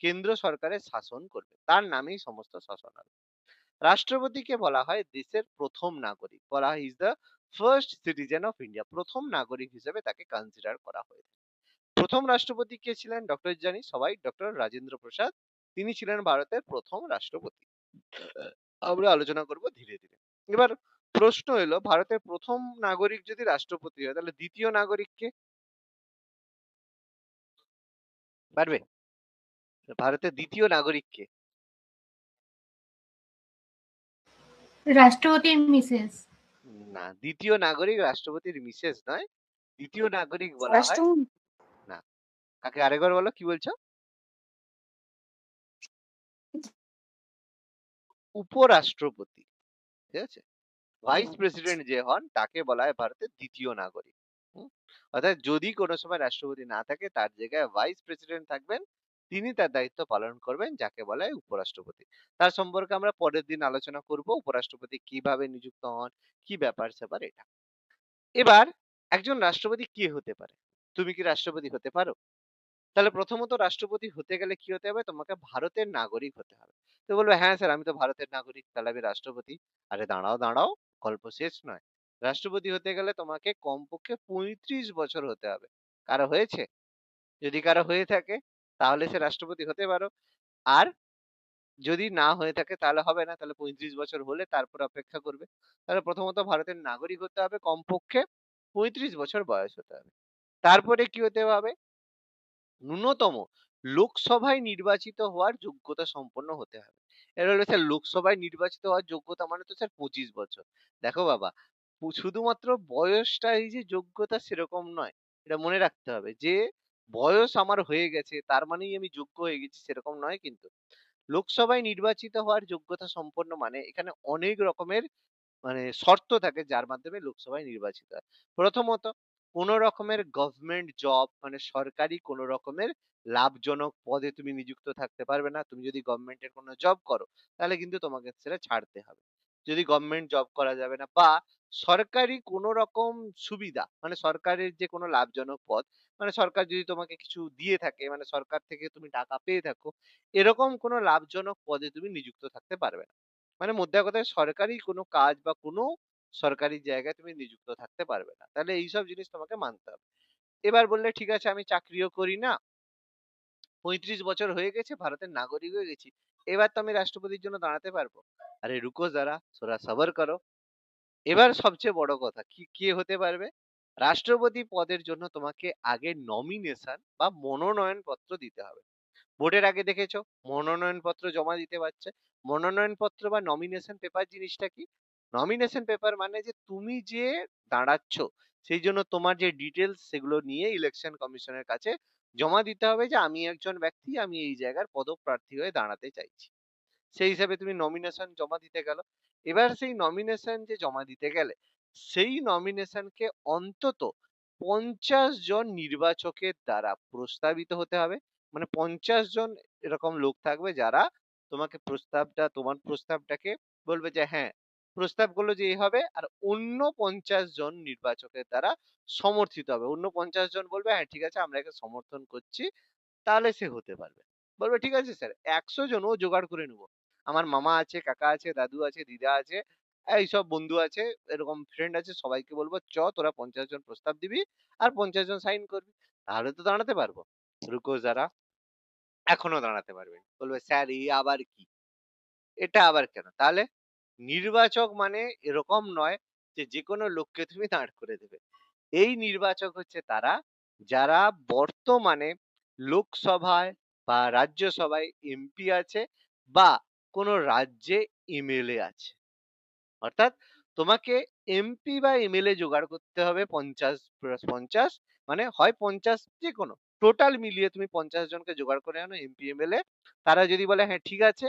কেন্দ্র সরকারের শাসন করবে। তার নামেই সমস্ত শাসন হবে। রাষ্ট্রপতিকে বলা হয় দেশের প্রথম নাগরিক। বলা হয় is the first citizen of India. প্রথম নাগরিক হিসেবে তাকে কনসিডার করা হয়। প্রথম রাষ্ট্রপতি কে ছিলেন? ডক্টর জানি সবাই, ডক্টর রাজেন্দ্র প্রসাদ। তিনি ছিলেন ভারতের প্রথম রাষ্ট্রপতি। আমরা আলোচনা করব ধীরে ধীরে। এবার প্রশ্ন এলো, ভারতের প্রথম নাগরিক যদি রাষ্ট্রপতি হয় তাহলে দ্বিতীয় নাগরিক কে? পারবে? ভারতের দ্বিতীয় নাগরিক কে? রাষ্ট্রপতির মিসেস। না, দ্বিতীয় নাগরিক রাষ্ট্রপতির মিসেস নয়। দ্বিতীয় নাগরিক বলা হয়, রাষ্ট্রমন্ত্রী। না, কাকে? আরেকবার বলো, কি বলছো? উপরাষ্ট্রপতি। ঠিক আছে? ভাইস প্রেসিডেন্ট যে হন তাকে বলা হয় ভারতের দ্বিতীয় নাগরিক। হুম? অর্থাৎ যদি কোনো সময় রাষ্ট্রপতি না থাকে তার জায়গায় ভাইস প্রেসিডেন্ট থাকবেন, তিনি তার দায়িত্ব পালন করবেন, যাকে বলা হয় উপরাষ্ট্রপতি। তার সম্পর্কে আমরা পরের দিন আলোচনা করব, উপরাষ্ট্রপতি কিভাবে নিযুক্ত হন, কি ব্যাপার স্যাপার এটা। এবার একজন রাষ্ট্রপতি কে হতে পারে? তুমি কি রাষ্ট্রপতি হতে পারো? তাহলে প্রথমত রাষ্ট্রপতি হতে গেলে কি হতে হবে? তোমাকে ভারতের নাগরিক হতে হবে। তো বলবে, হ্যাঁ স্যার, আমি তো ভারতের নাগরিক, তাহলে আমি রাষ্ট্রপতি। আরে দাঁড়াও দাঁড়াও, গল্প শেষ নয়। রাষ্ট্রপতি হতে গেলে তোমাকে কমপক্ষে ৩৫ বছর হতে হবে। কারো হয়েছে? যদি কারো হয়ে থাকে তাহলে সে রাষ্ট্রপতি হতে পারো। আর যদি না হয়ে থাকে তাহলে হবে না, তাহলে ৩৫ বছর হলে তারপর অপেক্ষা করবে। তাহলে প্রথমত ভারতের নাগরিক হতে হবে, কমপক্ষে ৩৫ বছর বয়স হতে হবে। তারপরে কি হতে হবে? ন্যূনতম লোকসভায় নির্বাচিত হওয়ার যোগ্যতা সম্পন্ন হতে হবে। এবার হলো স্যার, লোকসভায় নির্বাচিত হওয়ার যোগ্যতা মানে তো স্যার 25 বছর। দেখো বাবা, শুধুমাত্র বয়সটাই যে যোগ্যতা সেরকম নয়। এটা মনে রাখতে হবে যে বয়স আমার হয়ে গেছে তার মানেই আমি যোগ্য হয়ে গেছি, সেরকম নয় কিন্তু। লোকসভায় নির্বাচিত হওয়ার যোগ্যতা সম্পন্ন মানে এখানে অনেক রকমের শর্ত থাকে যার মাধ্যমে লোকসভায় নির্বাচিত হয়। প্রথমত, কোন রকমের গভর্নমেন্ট জব মানে সরকারি কোন রকমের লাভজনক পদে তুমি নিযুক্ত থাকতে পারবে না। তুমি যদি গভর্নমেন্টের কোনো জব করো তাহলে কিন্তু তোমাকে সেটা ছাড়তে হবে। যদি গভর্নমেন্ট জব করা যাবে না, বা সরকারি কোন রকম সুবিধা মানে সরকারের যে কোনো লাভজনক পদ, মানে সরকার যদি তোমাকে কিছু দিয়ে থাকে, মানে সরকার থেকে তুমি টাকা পেয়ে থাকো, এরকম কোনো লাভজনক পদে তুমি নিযুক্ত থাকতে পারবে না। মানে মোদ্দা কথা, সরকারি কোনো কাজ বা কোনো সরকারি জায়গায় তুমি নিযুক্ত থাকতে পারবে না। তাহলে এইসব জিনিস তোমাকে মানতে হবে। এবার বললে ঠিক আছে, আমি চাকরিও করি না, ৩৫ বছর হয়ে গেছে, ভারতের নাগরিক হয়ে গেছি, এবার তো আমি রাষ্ট্রপতির জন্য দাঁড়াতে পারবো। আরে রুকো যারা, থোড়া সবর করো। এবার সবচেয়ে বড় কথা, কি কে হতে পারবে? রাষ্ট্রপতি পদের জন্য তোমাকে আগে নমিনেশন বা মনোনয়ন পত্র দিতে হবে। ভোটের আগে দেখেছো মনোনয়ন পত্র জমা দিতে পারছে। মনোনয়ন পত্র বা নমিনেশন পেপার জিনিসটা কি? নমিনেশন পেপার মানে যে তুমি যে দাঁড়াচ্ছ, সেই জন্য তোমার যে ডিটেলস সেগুলো নিয়ে ইলেকশন কমিশনের কাছে জমা দিতে হবে যে আমি একজন ব্যক্তি, আমি এই জায়গার পদপ্রার্থী হয়ে দাঁড়াতে চাইছি। সেই হিসাবে তুমি নমিনেশন জমা দিতে গেল। এবার সেই নমিনেশন যে জমা দিতে গেলে সেই নমিনেশনকে অন্তত ৫০ জন নির্বাচকের দ্বারা প্রস্তাবিত হতে হবে। মানে ৫০ জন এরকম লোক থাকবে যারা তোমাকে তোমার প্রস্তাবটাকে বলবে যে হ্যাঁ, প্রস্তাবগুলো যে হবে, আর অন্য ৫০ জন নির্বাচকের দ্বারা সমর্থিত হবে। অন্য ৫০ জন বলবে হ্যাঁ ঠিক আছে, আমরা একে সমর্থন করছি, তাহলে সে হতে পারবে। বলবে ঠিক আছে স্যার, ১০০ জন ও জোগাড় করে নেবো। আমার মামা আছে, কাকা আছে, দাদু আছে, দিদা আছে, এইসব বন্ধু আছে, এরকম ফ্রেন্ড আছে, সবাইকে বলবো তোরা ৫০ জন প্রস্তাব দিবি আর ৫০ জন সাইন করবি। তাহলে তো দাঁড়াতে পারবো। রুকো যারা, এখনো দাঁড়াতে পারবে। বলবে স্যার এই আবার কি? এটা আবার কেন? তাহলে নির্বাচক মানে এরকম নয় যে যেকোনো লোককে তুমি দাঁড় করে দেবে। এই নির্বাচক হচ্ছে তারা যারা বর্তমানে লোকসভায় বা রাজ্যসভায় এমপি আছে, বা কোনো রাজ্যে এমএলএ আছে। অর্থাৎ তোমাকে এমপি বা এমএলএ জোগাড় করতে হবে ৫০+৫০, মানে হয় ৫০, যে কোনো টোটাল মিলিয়ে তুমি ৫০ জনকে জোগাড় করে আনো এমপি এমএলএ। তারা যদি বলে হ্যাঁ ঠিক আছে,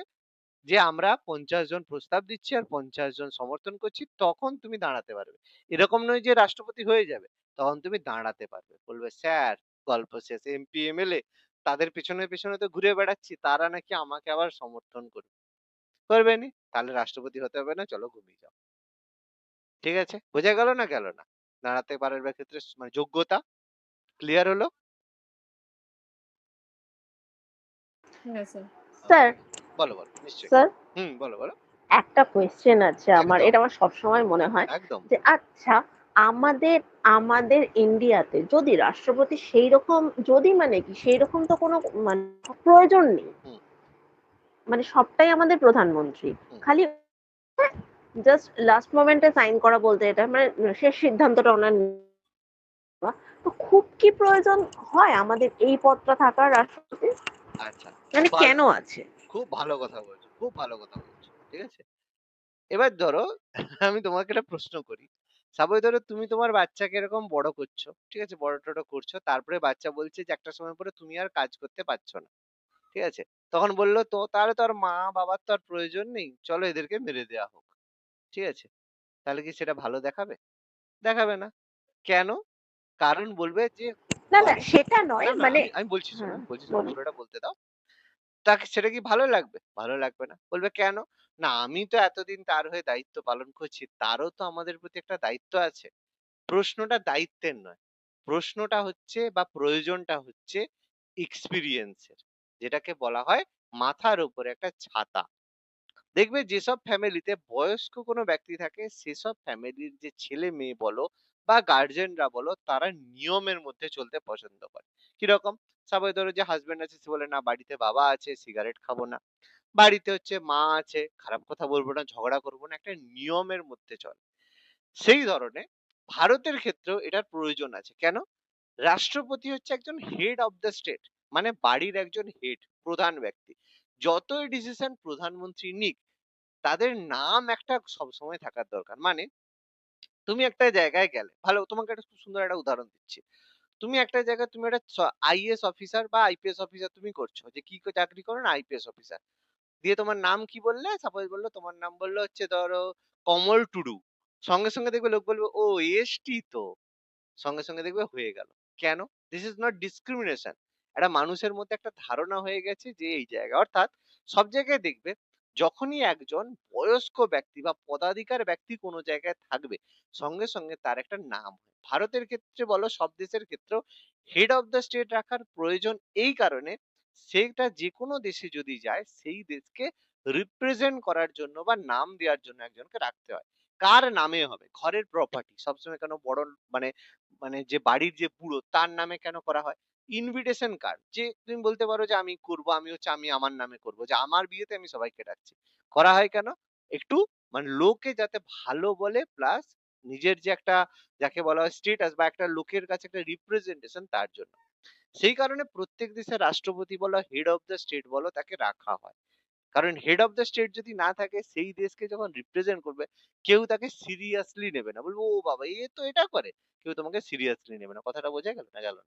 যে আমরা ৫০ জন প্রস্তাব দিচ্ছি আর ৫০ জন সমর্থন করছি, তখন তুমি দাঁড়াতে পারবে। এরকম নয় যে রাষ্ট্রপতি হয়ে যাবে তখন তুমি দাঁড়াতে পারবে। বলবে স্যার, গল্প শেষ, এমপি এমএলএ তাদের পেছনে পেছনে তো ঘুরে বেড়াচ্ছি, তারা নাকি আমাকে আবার সমর্থন করবে। করবে নি, তাহলে রাষ্ট্রপতি হতে হবে না, চলো ঘুমিয়ে যাও। ঠিক আছে, বোঝা গেল না গেল না? দাঁড়াতে পারার ক্ষেত্রে মানে যোগ্যতা ক্লিয়ার হলো? হ্যাঁ স্যার। স্যার, বলো বলো, নিশ্চয়ই। স্যার বলো বলো। একটা কোয়েশ্চেন আছে আমার, একদম এটা আমার সবসময় মনে হয় একদম। যে আচ্ছা, আমাদের আমাদের ইন্ডিয়াতে যদি রাষ্ট্রপতি সেই রকম, যদি মানে কি সেই রকম তো কোনো মানে প্রয়োজন নেই, হুম মানে সবটাই আমাদের প্রধানমন্ত্রী, হুম খালি জাস্ট লাস্ট মোমেন্টে সাইন করা বলতে এটা মানে শেষ সিদ্ধান্তটা ওনার নেওয়া। তো খুব কি প্রয়োজন হয় আমাদের এই পদটা থাকার রাষ্ট্রপতি? আচ্ছা, খুব মানে ভালো, কেন আছে? খুব ভালো কথা বলছো, খুব ভালো কথা বলছো। ঠিক আছে? এবার ধরো আমি তোমাকে একটা প্রশ্ন করি। সাপোজ ধরো তুমি তোমার বাচ্চাকে এরকম বড় করছো। ঠিক আছে? বড়-টড় করছো। তারপরে বাচ্চা বলছে যে একটা সময় পরে তুমি আর কাজ করতে পারছো না। ঠিক আছে? তখন বলল তো তাহলে তো আর মা-বাবার তো আর প্রয়োজন নেই। চলো এদেরকে মেরে দেয়া হোক। ঠিক আছে? তাহলে কি সেটা ভালো দেখাবে? দেখাবে না। কেন? কারণ বলবে যে না, না ঘরে সেটা নয় না, না মানে আমি বলছি শোনো, হ্যাঁ, আমি বলছি শোনো বলুন। পুরোটা বলতে দাও। তাকে সেটা কি ভালো লাগবে? ভালো লাগবে না। বলবে কেন? না আমি তো এতদিন তার হয়ে দায়িত্ব পালন করছি। তারও তো আমাদের প্রতি একটা দায়িত্ব আছে। প্রশ্নটা দায়িত্বের নয়। প্রশ্নটা হচ্ছে বা প্রয়োজনটা হচ্ছে এক্সপেরিয়েন্স এর। যেটাকে বলা হয় মাথার উপরে একটা ছাতা। দেখবে যেসব ফ্যামিলিতে বয়স্ক কোনো ব্যক্তি থাকে সেসব ফ্যামিলির যে ছেলে মেয়ে বলো বা গার্জেনরা বলো তারা নিয়মের মধ্যে চলতে পছন্দ করে। কিরকম? সবাই ধরো যে হাজবেন্ড আছে সে বলে না বাড়িতে বাবা আছে সিগারেট খাবো না। বাড়িতে হচ্ছে মা আছে খারাপ কথা বলবো না ঝগড়া করবো না একটা নিয়মের মধ্যে চলে। সেই ধরনের ভারতের ক্ষেত্রেও এটার প্রয়োজন আছে। কেন? রাষ্ট্রপতি হচ্ছে একজন হেড অফ দ্য স্টেট মানে বাড়ির একজন হেড প্রধান ব্যক্তি। যতই ডিসিশন প্রধানমন্ত্রী নিক তাদের নাম একটা সবসময় থাকার দরকার। মানে তুমি একটা জায়গায় গেলে, ভালো তোমাকে একটা খুব সুন্দর একটা উদাহরণ দিচ্ছি। তুমি একটা জায়গায় তুমি একটা আইএএস অফিসার বা আইপিএস অফিসার তুমি করছো। যে কি চাকরি করো না আইপিএস অফিসার। দিয়ে তোমার নাম কি বললে? সাপোজ বললো তোমার নাম বললো হচ্ছে ধরো কমল টুডু। সঙ্গে, সঙ্গে দেখবে লোক বলবে ও এসটি তো। সঙ্গে, সঙ্গে দেখবে হয়ে গেল। কেন? This is not discrimination. একটা মানুষের মধ্যে একটা ধারণা হয়ে গেছে যে এই জায়গা। অর্থাৎ সব জায়গায় দেখবে যখনই একজন বয়স্ক ব্যক্তি বা পদাধিকার ব্যক্তি কোনো জায়গায় থাকবে, সঙ্গে, সঙ্গে তার একটা নাম হয়। ভারতের ক্ষেত্রে বলো সব দেশের ক্ষেত্রেও হেড অফ দ্য স্টেট রাখার প্রয়োজন এই কারণে সেটা যেকোনো দেশে যদি যায় সেই দেশকে রিপ্রেজেন্ট করার জন্য বা নাম দেওয়ার জন্য একজনকে রাখতে হয়। কার নামে হবে? ঘরের প্রপার্টি সবসময় কেন বড় মানে মানে যে বাড়ির যে বুড়ো তার নামে কেন করা হয়? ইনভিটেশন কার্ড যে তুমি বলতে পারো যে আমি করব আমি হচ্ছে আমি আমার নামে করব যে আমার বিয়েতে আমি সবাইকে ডাকছি। করা হয় কেন? একটু মানে লোকে যাতে ভালো বলে প্লাস নিজের যে একটা যাকে বলা হয় স্টেটাস বা একটা লোকের কাছে একটা রিপ্রেজেন্টেশন তার জন্য। সেই কারণে প্রত্যেক দেশের রাষ্ট্রপতি বলো হেড অফ দ্য স্টেট বলো তাকে রাখা হয়। কারণ হেড অফ দ্য স্টেট যদি না থাকে সেই দেশকে যখন রিপ্রেজেন্ট করবে কেউ তাকে সিরিয়াসলি নেবে না। বলবে ও বাবা এ তো এটা করে। কেউ তোমাকে সিরিয়াসলি নেবে না। কথাটা বোঝা গেল না গেল না?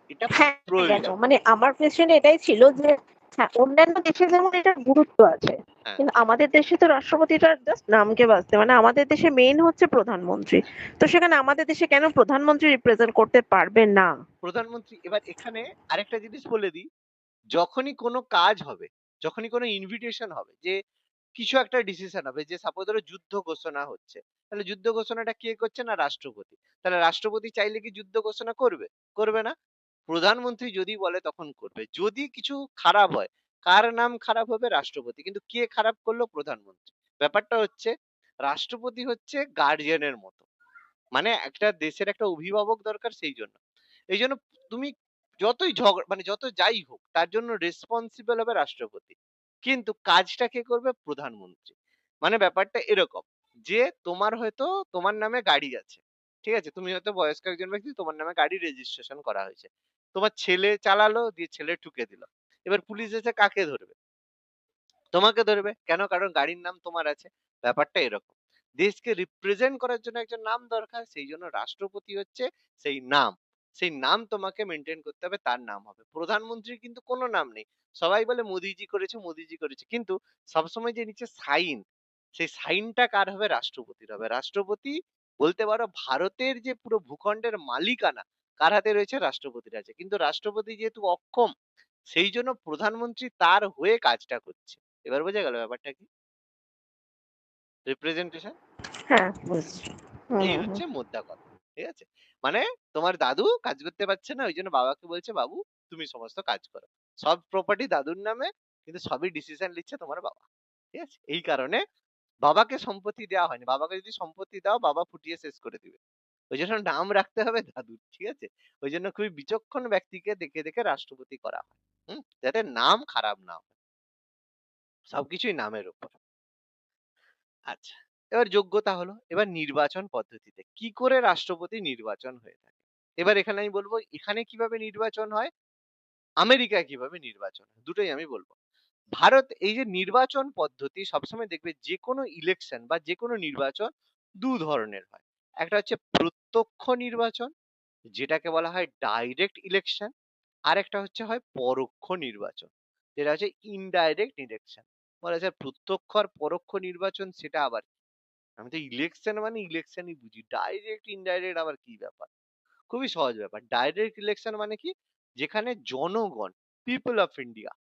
এটা হ্যাঁ, গেল। প্রয়োজন। মানে আমার কোয়েশ্চেন এটাই ছিল যে হ্যাঁ, অন্যান্য দেশে যেমন এটার গুরুত্ব আছে। হ্যাঁ, কিন্তু আমাদের দেশে তো রাষ্ট্রপতিটা জাস্ট নামকে বাঁচতে মানে আমাদের দেশে মেইন হচ্ছে প্রধানমন্ত্রী। তো সেখানে আমাদের দেশে কেন প্রধানমন্ত্রী রিপ্রেজেন্ট করতে পারবে না? প্রধানমন্ত্রী এবার এখানে আরেকটা জিনিস বলে দিই, যখনই কোনো কাজ হবে, যখনই কোনো ইনভিটেশন হবে যে কিছু একটা ডিসিশন হবে যে সাপোজ ধরো যুদ্ধ ঘোষণা হচ্ছে। তাহলে যুদ্ধ ঘোষণাটা কে করছে? না রাষ্ট্রপতি। তাহলে রাষ্ট্রপতি চাইলে কি যুদ্ধ ঘোষণা করবে? করবে না। প্রধানমন্ত্রী যদি বলে তখন করবে। যদি কিছু খারাপ হয়, কার নাম খারাপ হবে? রাষ্ট্রপতি। কিন্তু কে খারাপ করলো? প্রধানমন্ত্রী। ব্যাপারটা হচ্ছে রাষ্ট্রপতি হচ্ছে গার্ডিয়ানের মতো। মানে একটা দেশের একটা অভিভাবক দরকার সেই জন্য। এইজন্য তুমি যতই মানে যত যাই হোক তার জন্য রেসপন্সিবল হবে রাষ্ট্রপতি। কিন্তু কাজটা কে করবে? প্রধানমন্ত্রী। মানে ব্যাপারটা এরকম যে তোমার হয়তো তোমার নামে গাড়ি আছে। ঠিক আছে? তুমি হয়তো বয়স্ক একজন ব্যক্তি তোমার নামে গাড়ি রেজিস্ট্রেশন করা হয়েছে। তোমার ছেলে চালালো দিয়ে ছেলে ঠুকে দিল। এবার পুলিশ এসে কাকে ধরবে? তোমাকে ধরবে। কেন? কারণ গাড়ির নাম তোমার আছে। ব্যাপারটা এরকম। দেশকে রিপ্রেজেন্ট করার জন্য একজন নাম দরকার। সেই জন্য রাষ্ট্রপতি হচ্ছে সেই নাম। সেই নাম তোমাকে মেইনটেইন করতে হবে, তার নাম হবে। প্রধানমন্ত্রীর কিন্তু কোনো নাম নেই। সবাই বলে মোদিজি করেছে, মোদিজি করেছে। কিন্তু সবসময় যে নিচে সাইন, সেই সাইনটা কার হবে? রাষ্ট্রপতির হবে। রাষ্ট্রপতি বলতে পারো ভারতের যে পুরো ভূখণ্ডের মালিকানা কার হাতে রয়েছে? রাষ্ট্রপতির আছে। কিন্তু রাষ্ট্রপতি যেহেতু অক্ষম সেই জন্য প্রধানমন্ত্রী তার হয়ে কাজটা করছে। এবার বোঝা গেল ব্যাপারটা কি? রিপ্রেজেন্টেশন হ্যাঁ, বুঝছি। হুম, এই হুম, হুম। হচ্ছে মোদ্দা কথা। ঠিক আছে? মানে তোমার দাদু কাজ করতে পারছে না ওইজন্য বাবাকে বলছে, "বাবু তুমি সমস্ত কাজ করো।" সব প্রপার্টি দাদুর নামে কিন্তু সবই ডিসিশন নিচ্ছে তোমার বাবা। ঠিক আছে? এই কারণে বাবাকে সম্পত্তি দেওয়া হয়নি। বাবাকে যদি সম্পত্তি দাও বাবা ফুটিয়ে শেষ করে দিবে। ওইজন্য নাম রাখতে হবে দাদুর। ঠিক আছে? ওইজন্য খুবই বিচক্ষণ ব্যক্তিকে দেখে, দেখে রাষ্ট্রপতি করা হয়। হুম? যাতে নাম খারাপ না হয়। সবকিছুই নামের উপর। আচ্ছা, এবার যোগ্যতা হলো। এবার নির্বাচন পদ্ধতিতে কি করে রাষ্ট্রপতি নির্বাচন হয়ে থাকে? এবার এখানে আমি বলবো এখানে কিভাবে নির্বাচন হয়, আমেরিকায় কিভাবে নির্বাচন হয়, দুটোই আমি বলবো। ভারত এই যে নির্বাচন পদ্ধতি সবসময় দেখবে যেকোনো ইলেকশন বা যেকোনো নির্বাচন ধরনের হয়। একটা হচ্ছে প্রত্যক্ষ নির্বাচন, যেটাকে বলা হয় ডাইরেক্ট ইলেকশন। আরেকটা হচ্ছে হয় পরোক্ষ নির্বাচন, যেটা হচ্ছে ইনডাইরেক্ট ইলেকশন। বলা যায় প্রত্যক্ষ আর পরোক্ষ নির্বাচন সেটা আবার কি? আমি তো ইলেকশন মানে ইলেকশনই বুঝি, ডাইরেক্ট ইনডাইরেক্ট আবার কি ব্যাপার? খুবই সহজ ব্যাপার। ডাইরেক্ট ইলেকশন মানে কি, যেখানে জনগণ, পিপল অফ ইন্ডিয়া,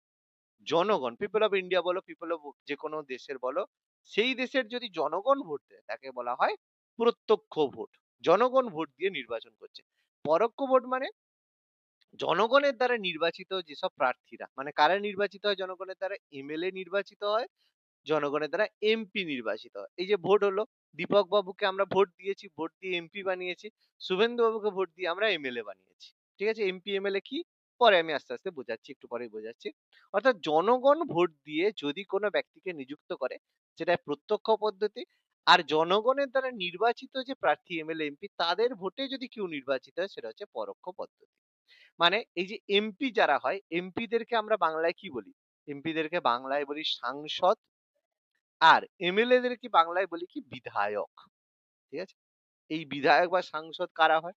জনগণ, পিপল অফ ইন্ডিয়া বলো, পিপল অফ যে কোনো দেশের বলো, সেই দেশের যদি জনগণ ভোট দেয় তাকে বলা হয় প্রত্যক্ষ ভোট। জনগণ ভোট দিয়ে নির্বাচন করছে। পরোক্ষ ভোট মানে জনগণের দ্বারা নির্বাচিত যেসব প্রার্থীরা, মানে কারা নির্বাচিত হয় জনগণের দ্বারা, এমএলএ নির্বাচিত হয়, জনগণের দ্বারা এমপি নির্বাচিত হয়। এই যে ভোট হলো, দীপক বাবুকে আমরা ভোট দিয়েছি, ভোট দিয়ে এমপি বানিয়েছি। শুভেন্দু বাবুকে ভোট দিয়ে আমরা এমএলএ বানিয়েছি। ঠিক আছে, এমপি এমএলএ কি, পরে আমি আস্তে আস্তে বোঝাচ্ছি, একটু পরেই বোঝাচ্ছি। অর্থাৎ জনগণ ভোট দিয়ে যদি কোনো ব্যক্তিকে নিযুক্ত করে, সেটা প্রত্যক্ষ পদ্ধতি। আর জনগণের দ্বারা নির্বাচিত যে প্রার্থী এমএলএ এমপি তাদের ভোটে যদি কেউ নির্বাচিত হয় সেটা হচ্ছে পরোক্ষ পদ্ধতি। মানে এই যে এমপি যারা হয়, এমপিদেরকে আমরা বাংলায় কি বলি? এমপিদেরকে বাংলায় বলি সাংসদ। আর এমএলএ দের কি বাংলায় বলি কি বিধায়ক। ঠিক আছে, এই বিধায়ক বা সাংসদ কারা হয়?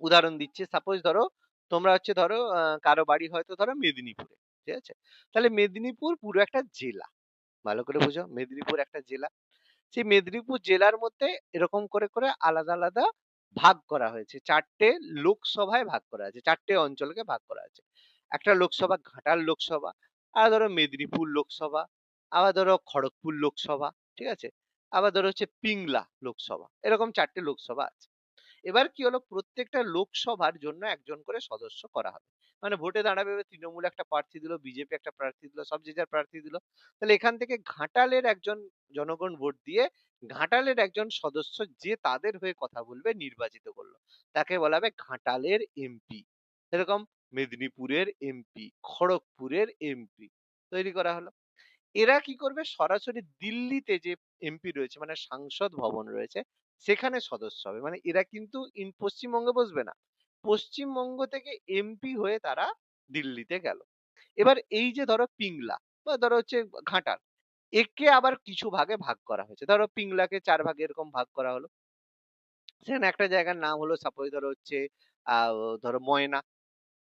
উদাহরণ দিচ্ছি, সাপোজ ধরো তোমরা হচ্ছে ধরো কারো বাড়ি হয়তো ধরো মেদিনীপুরে, ঠিক আছে, তাহলে মেদিনীপুর পুরো একটা জেলা। ভালো করে বুঝো, মেদিনীপুর একটা জেলা। সেই মেদিনীপুর জেলার মধ্যে এরকম করে করে আলাদা আলাদা ভাগ করা হয়েছে, চারটে লোকসভায় ভাগ করা আছে, চারটে অঞ্চলকে ভাগ করা আছে। একটা লোকসভা ঘাটাল লোকসভা, আর ধরো মেদিনীপুর লোকসভা, আবার ধরো খড়গপুর লোকসভা, ঠিক আছে, আবার ধরো হচ্ছে পিংলা লোকসভা, এরকম চারটে লোকসভা আছে। এবার কি হলো, প্রত্যেকটা লোকসভার জন্য একজন করে সদস্য করা হবে। মানে ভোটে দাঁড়াবে, এবার তৃণমূল একটা প্রার্থী দিল, বিজেপি একটা প্রার্থী দিল, সব যে যার প্রার্থী দিল। তাহলে এখান থেকে ঘাটালের একজন জনগণ ভোট দিয়ে ঘাটালের একজন সদস্য যে তাদের হয়ে কথা বলবে নির্বাচিত করলো, তাকে বলা হবে ঘাটালের এমপি। এরকম মেদিনীপুরের এমপি, খড়গপুরের এমপি তৈরি করা হলো। এরা কি করবে, সরাসরি দিল্লিতে যে এমপি রয়েছে মানে সাংসদ ভবন রয়েছে সেখানে সদস্য হবে। মানে এরা কিন্তু পশ্চিমবঙ্গে বসবে না, পশ্চিমবঙ্গ থেকে এমপি হয়ে তারা দিল্লিতে গেল। এবার এই যে ধরো পিংলা বা ধরো হচ্ছে ঘাটাল, একে আবার কিছু ভাগে ভাগ করা হয়েছে। ধরো পিংলাকে ৪ ভাগে এরকম ভাগ করা হলো। সেখানে একটা জায়গার নাম হলো সাপোজ ধরো হচ্ছে ধরো ময়না।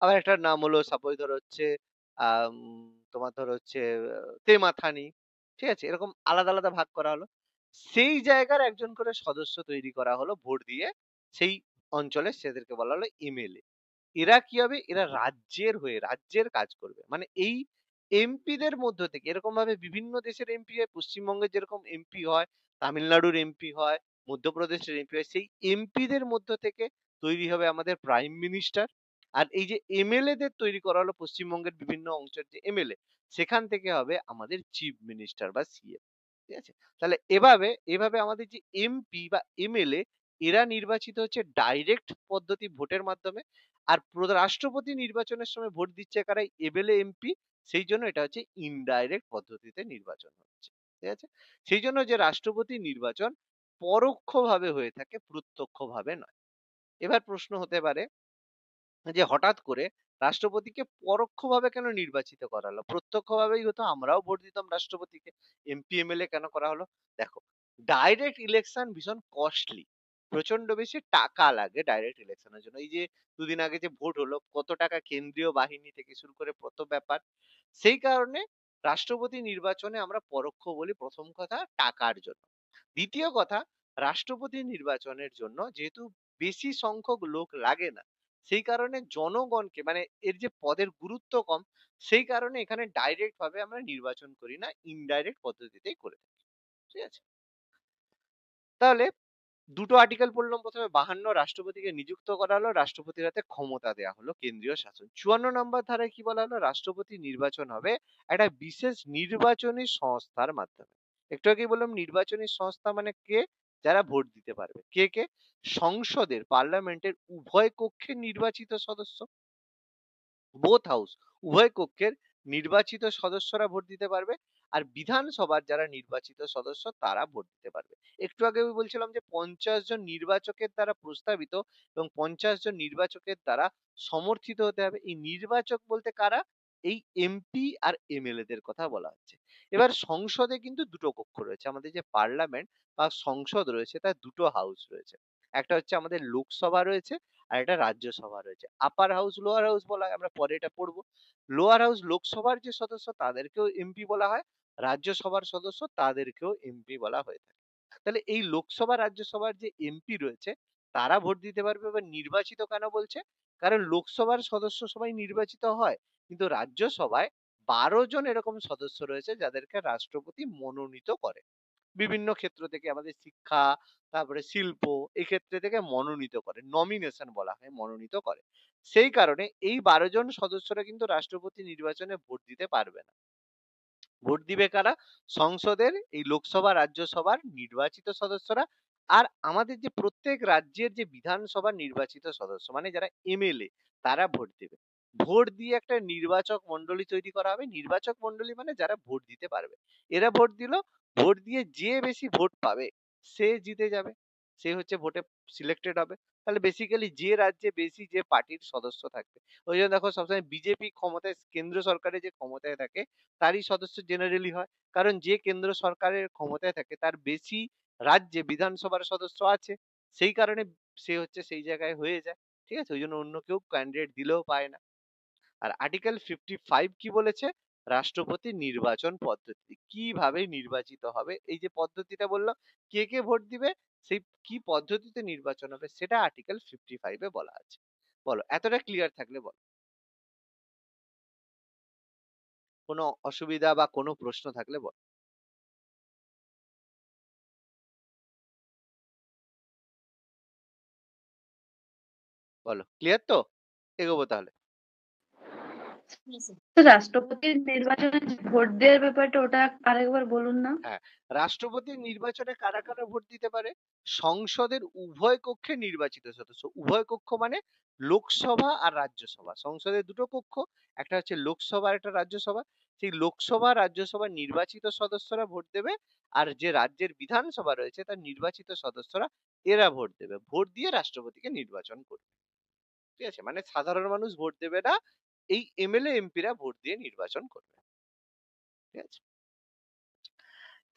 আবার একটার নাম হলো সাপোজ ধরো হচ্ছে আম তোমার ধরো হচ্ছে তেমাথানি। ঠিক আছে? এরকম আলাদা আলাদা ভাগ করা হলো। সেই জায়গার একজন করে সদস্য তৈরি করা হলো ভোট দিয়ে। সেই অঞ্চলে সেদেরকে বলা হলো এমএলএ। এরা কি হবে? এরা রাজ্যের হয়ে রাজ্যের কাজ করবে। মানে এই এমপিদের মধ্য থেকে এরকম ভাবে বিভিন্ন দেশের এমপি হয়। পশ্চিমবঙ্গের যেরকম এমপি হয়, তামিলনাড়ুর এমপি হয়, মধ্যপ্রদেশের এমপি হয়। সেই এমপিদের মধ্য থেকে তৈরি হবে আমাদের প্রাইম মিনিস্টার। আর এই যে এমএলএ দের তৈরি করা হলো পশ্চিমবঙ্গের বিভিন্ন অংশের যে এমএলএ, সেখান থেকে হবে আমাদের চিফ মিনিস্টার বা সিএম। ঠিক আছে? তাহলে এভাবে আমাদের যে এমপি বা এমএলএ এরা নির্বাচিত হচ্ছে ডাইরেক্ট পদ্ধতি ভোটের মাধ্যমে। আর রাষ্ট্রপতি নির্বাচনের সময় ভোট দিচ্ছে কারা, এমএলএ এমপি। সেই জন্য এটা হচ্ছে ইনডাইরেক্ট পদ্ধতিতে নির্বাচন হচ্ছে। ঠিক আছে, সেই জন্য যে রাষ্ট্রপতি নির্বাচন পরোক্ষভাবে হয়ে থাকে, প্রত্যক্ষভাবে নয়। এবার প্রশ্ন হতে পারে যে হঠাৎ করে রাষ্ট্রপতিকে পরোক্ষভাবে কেন নির্বাচিত করা হলো, প্রত্যক্ষভাবেই হতো, আমরাও ভোট দিতাম রাষ্ট্রপতিকে, এমপি এমএলএ কেন করা হলো? দেখো, ডাইরেক্ট ইলেকশন ভীষণ কস্টলি, প্রচন্ড বেশি টাকা লাগে ডাইরেক্ট ইলেকশনের জন্য। এই যে দুদিন আগে যে ভোট হলো, কত টাকা কেন্দ্রীয় বাহিনী থেকে শুরু করে কত ব্যাপার। সেই কারণে রাষ্ট্রপতি নির্বাচনে আমরা পরোক্ষ বলি, প্রথম কথা টাকার জন্য। দ্বিতীয় কথা, রাষ্ট্রপতি নির্বাচনের জন্য যেহেতু বেশি সংখ্যক লোক লাগে না, সেই কারণে জনগণকে মানে এর যে পদের গুরুত্ব কম, সেই কারণে এখানে ডাইরেক্ট ভাবে আমরা নির্বাচন করি না, ইনডাইরেক্ট পদ্ধতিতেই করে থাকি। ঠিক আছে, তাহলে দুটো আর্টিকেল পড়লাম, প্রথমে 52 রাষ্ট্রপতিকে নিযুক্ত করা হলো, রাষ্ট্রপতির হাতে ক্ষমতা দেওয়া হলো কেন্দ্রীয় শাসন। 54 নম্বর ধারায় কি বলা হলো, রাষ্ট্রপতি নির্বাচন হবে একটা বিশেষ নির্বাচনী সংস্থার মাধ্যমে। একটু আগেই বললাম নির্বাচনী সংস্থা মানে কে, যারা ভোট দিতে পারবে। কে কে? সংসদের পার্লামেন্টের উভয় কক্ষের নির্বাচিত সদস্য, বোথ হাউস, উভয় কক্ষের নির্বাচিত সদস্যরা ভোট দিতে পারবে, আর বিধানসভার যারা নির্বাচিত সদস্য তারা ভোট দিতে পারবে। একটু আগে আমি বলছিলাম যে 50 জন নির্বাচকের দ্বারা প্রস্তাবিত এবং 50 জন নির্বাচকের দ্বারা সমর্থিত হতে হবে। এই নির্বাচক বলতে কারা? এই এমপি আর এমএলএ দের কথা বলা হচ্ছে। এবার সংসদে কিন্তু দুটো কক্ষ রয়েছে। আমাদের যে পার্লামেন্ট বা সংসদ রয়েছে তার দুটো হাউস রয়েছে। একটা হচ্ছে আমাদের লোকসভা রয়েছে আর একটা রাজ্যসভা রয়েছে। আপার হাউস, লোয়ার হাউস বলা হয়, আমরা পরে এটা পড়বো। লোয়ার হাউস লোকসভার যে সদস্য তাদেরকেও এমপি বলা হয়, রাজ্যসভার সদস্য তাদেরকেও এমপি বলা হয়ে থাকে। তাহলে এই লোকসভা রাজ্যসভার যে এমপি রয়েছে তারা ভোট দিতে পারবে। এবার নির্বাচিত কেন বলছে? কারণ লোকসভার সদস্য সবাই নির্বাচিত হয়, কিন্তু রাজ্যসভায় 12 জন এরকম সদস্য রয়েছে যাদেরকে রাষ্ট্রপতি মনোনীত করে। বিভিন্ন ক্ষেত্র থেকে, আমাদের শিক্ষা, তারপরে শিল্প, এই ক্ষেত্রে থেকে মনোনীত করে, নমিনেশন বলা হয়, মনোনীত করে। সেই কারণে এই 12 জন সদস্যরা কিন্তু রাষ্ট্রপতি নির্বাচনে ভোট দিতে পারবে না। ভোট দিবে কারা? সংসদের এই লোকসভা রাজ্যসভার নির্বাচিত সদস্যরা। আর আমাদের যে প্রত্যেক রাজ্যের যে বিধানসভার নির্বাচিত সদস্য মানে যারা এমএলএ, তারা ভোট দেবে। ভোট দিয়ে একটা নির্বাচক মন্ডলী তৈরি করা হবে। নির্বাচক মন্ডলী মানে যারা ভোট দিতে পারবে। এরা ভোট দিল, ভোট দিয়ে যে বেশি ভোট পাবে সে জিতে যাবে, সে হচ্ছে ভোটে সিলেক্টেড হবে। তাহলে বেসিক্যালি যে রাজ্যে বেশি যে পার্টির সদস্য থাকবে, ওই জন্য দেখো সবসময় বিজেপি ক্ষমতায়, কেন্দ্র সরকারে যে ক্ষমতায় থাকে তারই সদস্য জেনারেলি হয়। কারণ যে কেন্দ্র সরকারের ক্ষমতায় থাকে তার বেশি রাজ্যে বিধানসভার সদস্য আছে, সেই কারণে সে হচ্ছে সেই জায়গায় হয়ে যায়। ঠিক আছে, ওই জন্য অন্য কেউ ক্যান্ডিডেট দিলেও পায় না। আর আর্টিকেল 55 কি বলেছে? রাষ্ট্রপতি নির্বাচন পদ্ধতি কিভাবে নির্বাচিত হবে, এই যে পদ্ধতিটা বললাম, কে কে ভোট দিবে, সেই কি পদ্ধতিতে নির্বাচন হবে সেটা আর্টিকেল 55 বলা আছে। বলো, এতটা ক্লিয়ার থাকলে বলো, কোনো অসুবিধা বা কোনো প্রশ্ন থাকলে বলো। বলো, ক্লিয়ার তো? এগোবো তাহলে। তো রাষ্ট্রপতির নির্বাচনে যে ভোট দেওয়ার ব্যাপারটা ওটা আরেকবার বলুন না। হ্যাঁ, রাষ্ট্রপতির নির্বাচনে কারা কারা ভোট দিতে পারে? সংসদের উভয় কক্ষে নির্বাচিত সদস্য। উভয় কক্ষ মানে লোকসভা আর রাজ্যসভা। সংসদের দুটো কক্ষ, একটা হচ্ছে লোকসভা আর একটা রাজ্যসভা। সেই লোকসভা রাজ্যসভার নির্বাচিত সদস্যরা ভোট দেবে, আর যে রাজ্যের বিধানসভা রয়েছে তার নির্বাচিত সদস্যরা এরা ভোট দেবে। ভোট দিয়ে রাষ্ট্রপতিকে নির্বাচন করবে। ঠিক আছে, মানে সাধারণ মানুষ ভোট দেবে না, এই এমএলএ এমপিরা ভোট দিয়ে নির্বাচন করবে। ঠিক আছে,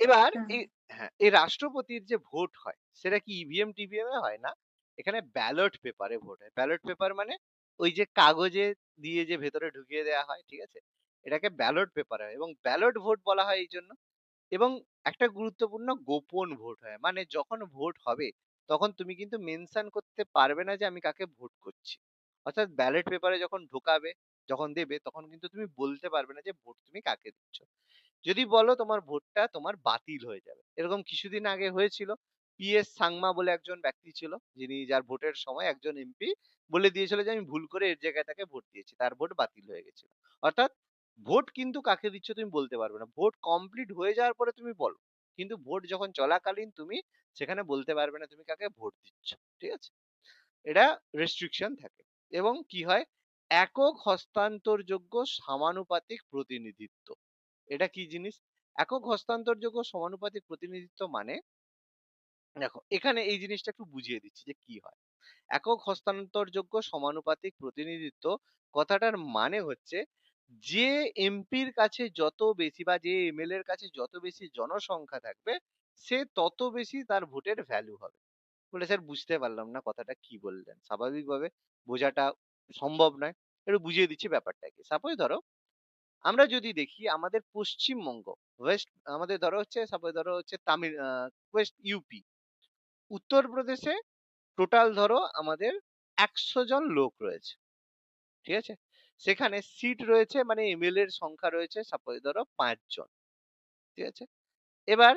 এবার হ্যাঁ। এই, হ্যাঁ, এই রাষ্ট্রপতির যে ভোট হয় সেটা কি ইভিএম টিভিএম এ হয় না, এখানে ব্যালট পেপারে ভোট হয়। ব্যালট পেপার মানে ওই যে কাগজে দিয়ে যে ভেতরে ঢুকিয়ে দেওয়া হয়, ঠিক আছে, এটাকে ব্যালট পেপার হয় এবং ব্যালট ভোট বলা হয় এই জন্য। এবং একটা গুরুত্বপূর্ণ গোপন ভোট হয়, মানে যখন ভোট হবে তখন তুমি কিন্তু মেনশন করতে পারবে না যে আমি কাকে ভোট করছি। অর্থাৎ ব্যালট পেপারে যখন ঢোকাবে, যখন দেবে, তখন কিন্তু তুমি বলতে পারবে না যে ভোট তুমি কাকে দিচ্ছ। যদি বলো তোমার ভোটটা তোমার বাতিল হয়ে যাবে। এরকম কিছুদিন আগে হয়েছিল। পিএস সাংমা বলে একজন ব্যক্তি ছিল, যিনি, যার ভোটের সময় একজন এমপি বলে দিয়েছিল যে আমি ভুল করে এর জায়গায় তাকে ভোট দিয়েছি, তার ভোট বাতিল হয়ে গেছিল। অর্থাৎ ভোট কিন্তু কাকে দিচ্ছ তুমি বলতে পারবে না। ভোট কমপ্লিট হয়ে যাওয়ার পরে তুমি বলো, কিন্তু ভোট যখন চলাকালীন তুমি সেখানে বলতে পারবে না তুমি কাকে ভোট দিচ্ছ। ঠিক আছে, এটা রেস্ট্রিকশন থাকে। এবং কি হয়, একক হস্তান্তরযোগ্য সমানুপাতিক প্রতিনিধিত্ব। এটা কি জিনিস? একক হস্তান্তরযোগ্য সমানুপাতিক প্রতিনিধিত্ব মানে, দেখো এখানে এই জিনিসটা একটু বুঝিয়ে দিচ্ছি যে কি হয়। একক হস্তান্তরযোগ্য সমানুপাতিক প্রতিনিধিত্ব কথাটার মানে হচ্ছে, যে এমপির কাছে যত বেশি বা যে এমএলএ এর কাছে যত বেশি জনসংখ্যা থাকবে সে তত বেশি তার ভোটের ভ্যালু হবে। বলে স্যার বুঝতে পারলাম না কথাটা কি বললেন, স্বাভাবিকভাবে বোঝাটা সম্ভব নয়। একটু বুঝিয়ে দিচ্ছি ব্যাপারটা কি। সাপোজ ধরো, আমরা যদি দেখি আমাদের পশ্চিমবঙ্গ, ওয়েস্ট, আমাদের ধরো হচ্ছে, সাপোজ ধরো হচ্ছে তামিল, ওয়েস্ট ইউপি, উত্তরপ্রদেশে টোটাল ধরো আমাদের 100 জন লোক রয়েছে। ঠিক আছে, সেখানে সিট রয়েছে মানে এমএলএ এর সংখ্যা রয়েছে সাপোজ ধরো 5 জন। ঠিক আছে, এবার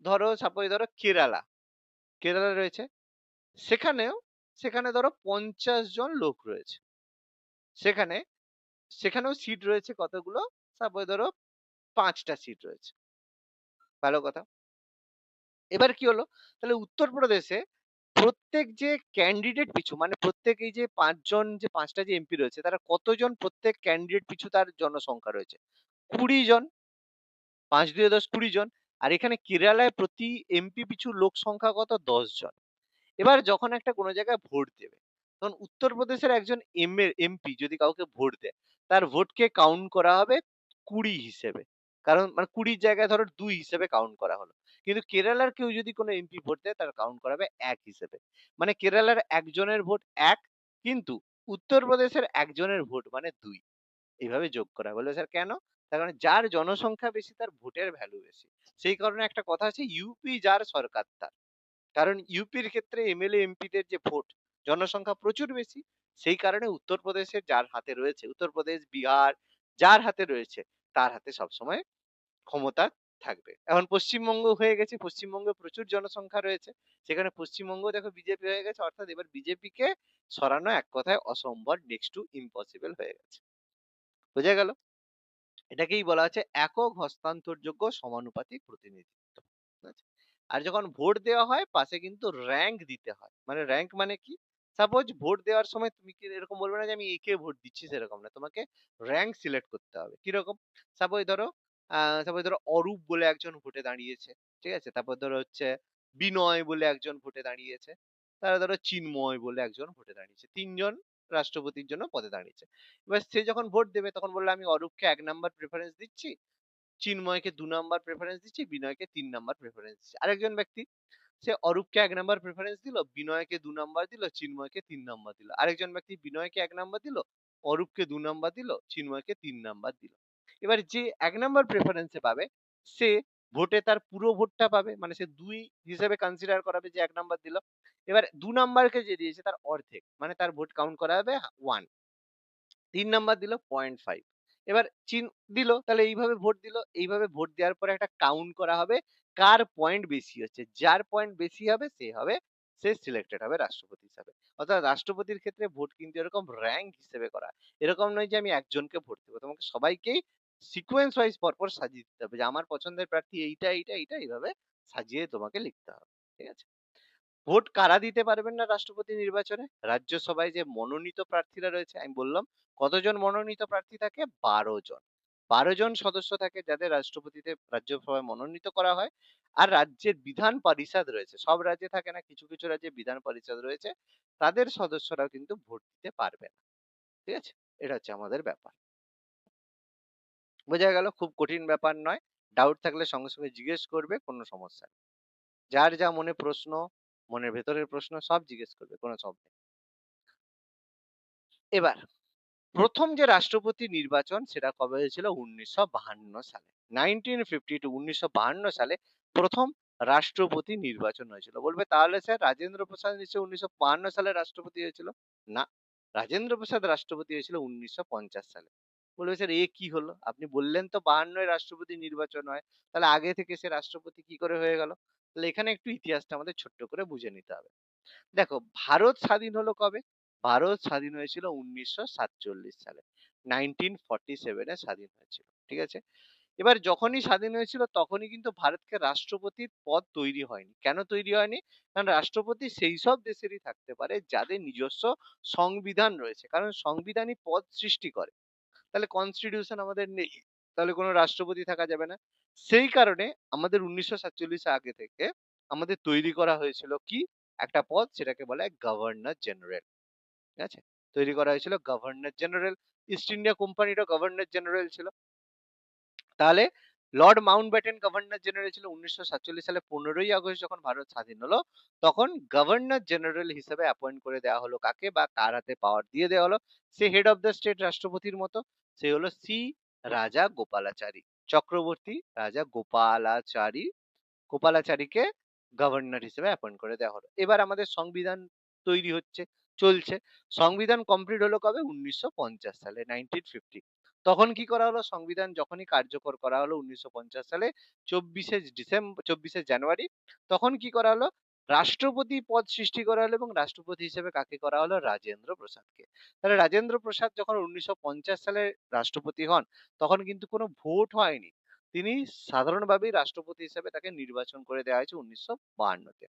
ধরো সাপোজ ধরো কেরালা, কেরালা রয়েছে, সেখানেও, সেখানে ধরো 50 জন লোক রয়েছে। সেখানে, সেখানেও সিট রয়েছে কতগুলো, সাপোজ ধরো 5টা সিট রয়েছে। ভালো কথা। এবার কি হলো, তাহলে উত্তরপ্রদেশে প্রত্যেক যে ক্যান্ডিডেট পিছু মানে প্রত্যেক এই যে ৫ জন যে ৫ টা যে এমপি রয়েছে তারা কতজন প্রত্যেক ক্যান্ডিডেট পিছু তার জনসংখ্যা রয়েছে? ২০ জন। ৫ দুয়ে ১০ ২০ জন। আর এখানে কেরালায় প্রতি এমপি পিছু লোক সংখ্যা কত? ১০ জন। এবার যখন একটা কোনো জায়গায় ভোট দেবে, তখন উত্তরপ্রদেশের একজন এমপি যদি কাউকে ভোট দেয়, তার ভোটকে কাউন্ট করা হবে ২০ হিসেবে। কারণ মানে ২০ র জায়গায় ধরো ২ হিসেবে কাউন্ট করা হলো। কিন্তু কেরালার কেউ যদি কোনো এমপি ভোট দেয়, তার কাউন্ট করা হবে ১ হিসেবে। মানে কেরালার একজনের ভোট ১, কিন্তু উত্তরপ্রদেশের একজনের ভোট মানে ২। এইভাবে যোগ করা হয়। বলবে স্যার কেন? তার কারণ যার জনসংখ্যা বেশি তার ভোটের ভ্যালু বেশি। সেই কারণে একটা কথা আছে, ইউপি যার সরকার তার। কারণ ইউপির ক্ষেত্রে এমএলএ এমপিদের যে ভোট জনসংখ্যা প্রচুর বেশি, সেই কারণে উত্তরপ্রদেশের যার হাতে রয়েছে, উত্তরপ্রদেশ, বিহার যার হাতে রয়েছে, তার হাতে সবসময় ক্ষমতা থাকবে। এখন পশ্চিমবঙ্গ হয়ে গেছে, পশ্চিমবঙ্গে প্রচুর জনসংখ্যা রয়েছে, সেখানে পশ্চিমবঙ্গ দেখো বিজেপি হয়ে গেছে, অর্থাৎ এবার বিজেপি কে সরানো এক কথায় অসম্ভব, নেক্সট টু ইম্পসিবল হয়ে গেছে। বোঝা গেল? এটাকেই বলা হচ্ছে একক হস্তান্তরযোগ্য সমানুপাতিক প্রতিনিধিত্ব। ঠিক আছে? আর যখন ভোট দেওয়া হয় পাশে কিন্তু র‍্যাংক দিতে হয়। মানে র‍্যাংক মানে কি? সাপোজ ভোট দেওয়ার সময় তুমি কি এরকম বলবে না যে আমি একে ভোট দিচ্ছি, সেরকম না। তোমাকে র‍্যাংক সিলেক্ট করতে হবে। কিরকম? সাপোজ ধরো অরূপ বলে একজন ভোটে দাঁড়িয়েছে। ঠিক আছে? তারপর ধরো হচ্ছে বিনয় বলে একজন ভোটে দাঁড়িয়েছে। তারপর ধরো চিন্ময় বলে একজন ভোটে দাঁড়িয়েছে। ৩ জন রাষ্ট্রপতির জন্য পদে দাঁড়িয়েছে। এবার সে যখন ভোট দেবে তখন বললো আমি অরূপকে ১ নাম্বার প্রেফারেন্স দিচ্ছি, চিন্ময়কে ২ নাম্বার প্রেফারেন্স দিচ্ছি, বিনয়কে ৩ নাম্বার প্রেফারেন্স দিচ্ছি। আরেকজন ব্যক্তি সে অরূপকে ১ নাম্বার প্রেফারেন্স দিল, বিনয়কে ২ নাম্বার দিল, চিন্ময়কে ৩ নাম্বার দিল। আরেকজন ব্যক্তি বিনয়কে ১ নাম্বার দিল, অরূপকে ২ নাম্বার দিল, চিন্ময়কে ৩ নাম্বার দিল। এবার যে ১ নাম্বার প্রেফারেন্স এ পাবে, সে ভোটে তার পুরো ভোটটা পাবে। মানে সে ২ হিসেবে কনসিডার করা হবে যে ১ নাম্বার দিল। এবার ২ নাম্বারকে যে দিয়েছে তার অর্ধেক। মানে তার ভোট কাউন্ট করা হবে ১। ৩ নাম্বার দিল 0.5। এবার দিল, তাহলে এইভাবে ভোট দিল। এইভাবে ভোট দেওয়ার পরে একটা কাউন্ট করা হবে কার পয়েন্ট বেশি হচ্ছে। যার পয়েন্ট বেশি হবে সে সিলেক্টেড হবে রাষ্ট্রপতি হিসাবে। অর্থাৎ রাষ্ট্রপতির ক্ষেত্রে ভোট কিন্তু এরকম র‍্যাংক হিসেবে করা হয়। এরকম নয় যে আমি একজনকে ভোট দেব। তোমাকে সবাইকেই সিকোয়েন্স ওয়াইজ পরপর সাজিয়ে দিতে হবে যে আমার পছন্দের প্রার্থী এইটা, এইটা, এইটা, এইভাবে সাজিয়ে তোমাকে লিখতে হবে। ঠিক আছে? ভোট কারা দিতে পারবেন না রাষ্ট্রপতি নির্বাচনে? রাজ্যসভায় যে মনোনীত প্রার্থীরা রয়েছে, আমি বললাম কতজন মনোনীত প্রার্থী থাকে? ১২ জন। ১২ জন সদস্য থাকে যাদের রাষ্ট্রপতিতে রাজ্যসভায় মনোনীত করা হয়। আর রাজ্যের বিধান পরিষদ রয়েছে। সব রাজ্যে থাকে না, কিছু, কিছু রাজ্যে বিধান পরিষদ রয়েছে। তাদের সদস্যরাও কিন্তু ভোট দিতে পারবে না। ঠিক আছে? এটা হচ্ছে আমাদের ব্যাপার। বোঝা গেল? খুব কঠিন ব্যাপার নয়। ডাউট থাকলে সঙ্গে, সঙ্গে জিজ্ঞেস করবে, কোনো সমস্যা নেই। যার যা মনে প্রশ্ন, মনের ভেতরের প্রশ্ন সব জিজ্ঞেস করবে, কোনো চাপ নেই। এবার ১ম যে রাষ্ট্রপতি নির্বাচন সেটা কবে হয়েছিল? ১৯৫২ সালে। 1952 ১৯৫২ সালে ১ম রাষ্ট্রপতি নির্বাচন হয়েছিল। বলবে তাহলে স্যার রাজেন্দ্র প্রসাদ নিশ্চয়ই ১৯৫২ সালে রাষ্ট্রপতি হয়েছিল? না, রাজেন্দ্র প্রসাদ রাষ্ট্রপতি হয়েছিল ১৯৫০ সালে। বলবে স্যার এ কি হলো? আপনি বললেন তো ৫২ এ রাষ্ট্রপতি নির্বাচন হয়। তাহলে আগে থেকে সে রাষ্ট্রপতি কি করে হয়ে গেল? তাহলে এখানে একটু ইতিহাসটা আমাদের ছোট্ট করে বুঝে নিতে হবে। দেখো ভারত স্বাধীন হলো কবে? ভারত স্বাধীন হয়েছিল ১৯৪৭ সালে। 1947 এ স্বাধীন হয়েছিল। ঠিক আছে? এবার যখনই স্বাধীন হয়েছিল তখনই কিন্তু ভারতকে রাষ্ট্রপতির পদ তৈরি হয়নি। কেন তৈরি হয়নি? কারণ রাষ্ট্রপতি সেই সব দেশেরই থাকতে পারে যাদের নিজস্ব সংবিধান রয়েছে। কারণ সংবিধানই পদ সৃষ্টি করে। তাহলে কনস্টিটিউশন আমাদের নেই। তাহলে কোনো রাষ্ট্রপতি থাকা যাবে না। সেই কারণে আমাদের ১৯৪৭ আগে থেকে আমাদের তৈরি করা হয়েছিল কি? একটা পদ, সেটাকে বলা হয় গভর্নর জেনারেল। ঠিক আছে? তৈরি করা হয়েছিল গভর্নর জেনারেল। ইস্ট ইন্ডিয়া কোম্পানিরও গভর্নর জেনারেল ছিল। তাহলে লর্ড মাউন্টব্যাটেন গভর্নর জেনারেল ছিল ১৯৪৭ সালে ১৫ই আগস্ট যখন ভারত স্বাধীন হলো, তখন গভর্নর জেনারেল হিসেবে অ্যাপয়েন্ট করে দেওয়া হলো কাকে, বা কার হাতে পাওয়ার দিয়ে দেওয়া হলো? সে হেড অফ দ্য স্টেট রাষ্ট্রপতির মতো। সে হলো সি রাজা গোপালাচারী। চক্রবর্তী রাজা গোপালাচারীকে গভর্নর হিসেবে অ্যাপয়েন্ট করে দেওয়া হলো। এবার আমাদের সংবিধান তৈরি হচ্ছে, চলছে। সংবিধান কমপ্লিট হলো কবে? ১৯৫০ সালে, 1950। তখন কি করা হলো? সংবিধান যখনই কার্যকর করা হলো ১৯৫০ সালে ২৪শে জানুয়ারি, তখন কি করা হলো? রাষ্ট্রপতি পদ সৃষ্টি করা হলো এবং রাষ্ট্রপতি হিসেবে কাকে করা হলো? রাজেন্দ্র প্রসাদকে। তাহলে রাজেন্দ্র প্রসাদ যখন ১৯৫০ সালে রাষ্ট্রপতি হন, তখন কিন্তু কোনো ভোট হয়নি। তিনি সাধারণভাবেই রাষ্ট্রপতি হিসেবে তাকে নির্বাচন করে দেওয়া হয়েছে 1952 তে।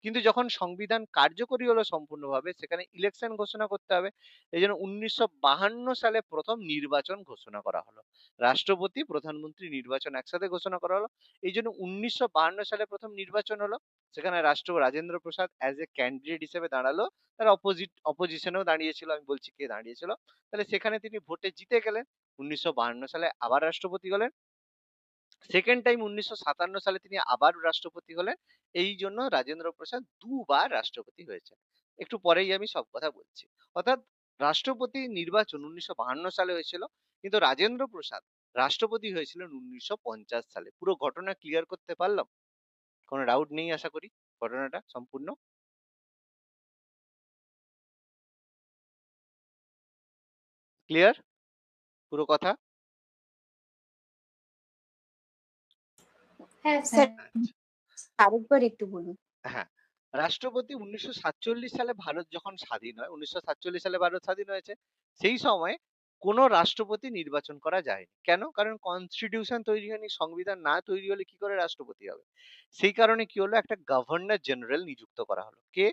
কিন্তু যখন সংবিধান কার্যকরী হলো সম্পূর্ণভাবে, সেখানে ইলেকশন ঘোষণা করতে হবে। এই জন্য 1952 সালে প্রথম নির্বাচন ঘোষণা করা হলো। রাষ্ট্রপতি প্রধানমন্ত্রী নির্বাচন একসাথে ঘোষণা করা হলো। এই জন্য 1952 সালে প্রথম নির্বাচন হলো। সেখানে Rajendra Prasad as a candidate হিসেবে দাঁড়ালো। তার অপোজিশনেও দাঁড়িয়েছিল, আমি বলছি কে দাঁড়িয়েছিল। তাহলে সেখানে তিনি ভোটে জিতে গেলেন। 1952 সালে আবার রাষ্ট্রপতি হলেন। সেকেন্ড টাইম 1957 সালে তিনি আবার রাষ্ট্রপতি হলেন। এই জন্য রাজেন্দ্র প্রসাদ দুবার রাষ্ট্রপতি হয়েছেন। একটু পরেই আমি সব কথা বলছি। অর্থাৎ রাষ্ট্রপতি নির্বাচন 1952 সালে হয়েছিল, কিন্তু রাজেন্দ্র প্রসাদ রাষ্ট্রপতি হয়েছিলেন 1950 সালে। পুরো ঘটনা ক্লিয়ার করতে পারলাম? কোনো ডাউট নেই আশা করি ঘটনাটা সম্পূর্ণ ক্লিয়ার, পুরো কথা। হ্যাঁ স্যার স্যার। আচ্ছা, আরেকবার একটু বলুন। হ্যাঁ, রাষ্ট্রপতি 1947 সালে ভারত যখন স্বাধীন হয়, 1947 সালে ভারত স্বাধীন হয়েছে, সেই সময় কোনো রাষ্ট্রপতি নির্বাচন করা যায়নি। কেন? কারণ কনস্টিটিউশন তৈরি হয়নি, সংবিধান না তৈরি হলে কি করে রাষ্ট্রপতি হবে? সেই কারণে কি হলো, একটা গভর্নর জেনারেল নিযুক্ত করা হলো। কে?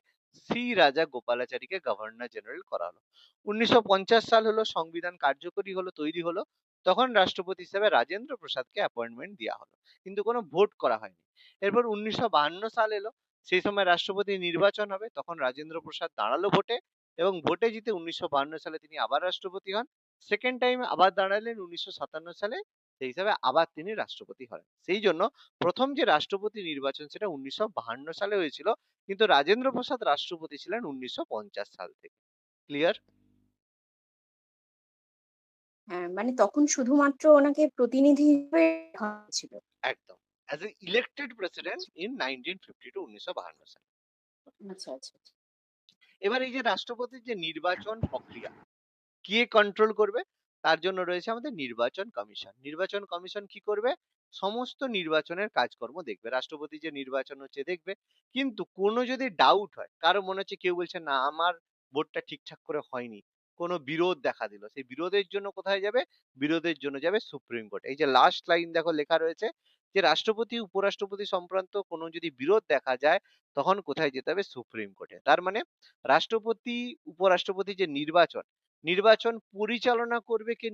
শ্রী রাজা গোপালাচারীকে গভর্নর জেনারেল করা হলো। 1950 সাল হলো, সংবিধান কার্যকরী হলো, তৈরি হলো, তখন রাষ্ট্রপতি হিসেবে রাজেন্দ্র প্রসাদকে অ্যাপয়েন্টমেন্ট দেওয়া হলো, কিন্তু কোনো ভোট করা হয়নি। এরপর 1952 সাল এলো, সেই সময় রাষ্ট্রপতি নির্বাচন হবে, তখন রাজেন্দ্র প্রসাদ দাঁড়ালো ভোটে, এবং ভোটে জিতে 1952 সালে তিনি আবার রাষ্ট্রপতি হন। সেকেন্ড টাইম আবার দাঁড়ালেন 1957 সালে, সেই হিসাবে আবার তিনি রাষ্ট্রপতি হন। সেই জন্য প্রথম যে রাষ্ট্রপতি নির্বাচন সেটা 1952 সালে হয়েছিল, কিন্তু রাজেন্দ্র প্রসাদ রাষ্ট্রপতি ছিলেন 1950 সাল থেকে। ক্লিয়ার? হ্যাঁ, মানে তখন শুধুমাত্র ওনাকে প্রতিনিধি হিসেবে রাখা হয়েছিল। একদম, as a elected president in 1952, 1952 সালে। আচ্ছা, আচ্ছা, আচ্ছা। এবার এই যে রাষ্ট্রপতির যে নির্বাচন প্রক্রিয়া, কে কন্ট্রোল করবে? তার জন্য রয়েছে আমাদের নির্বাচন কমিশন। নির্বাচন কমিশন কি করবে? সমস্ত নির্বাচনের কাজকর্ম দেখবে। রাষ্ট্রপতি যে নির্বাচন হচ্ছে দেখবে। কিন্তু কোনো যদি ডাউট হয়, কারো মনে হচ্ছে, কেউ বলছে না আমার ভোটটা ঠিকঠাক করে হয়নি, কোনো বিরোধ দেখা দিল, সেই বিরোধের জন্য কোথায় যাবে? বিরোধের জন্য যাবে সুপ্রিম কোর্ট। এই যে লাস্ট লাইন দেখো লেখা রয়েছে, যে রাষ্ট্রপতি উপরাষ্ট্রপতি সংক্রান্ত কোনো যদি বিরোধ দেখা যায়, তখন কোথায় যেতে হবে? সুপ্রিম কোর্টে। তার মানে রাষ্ট্রপতি উপরাষ্ট্রপতি যে নির্বাচন, নির্বাচন পরিচালনা করবে কে?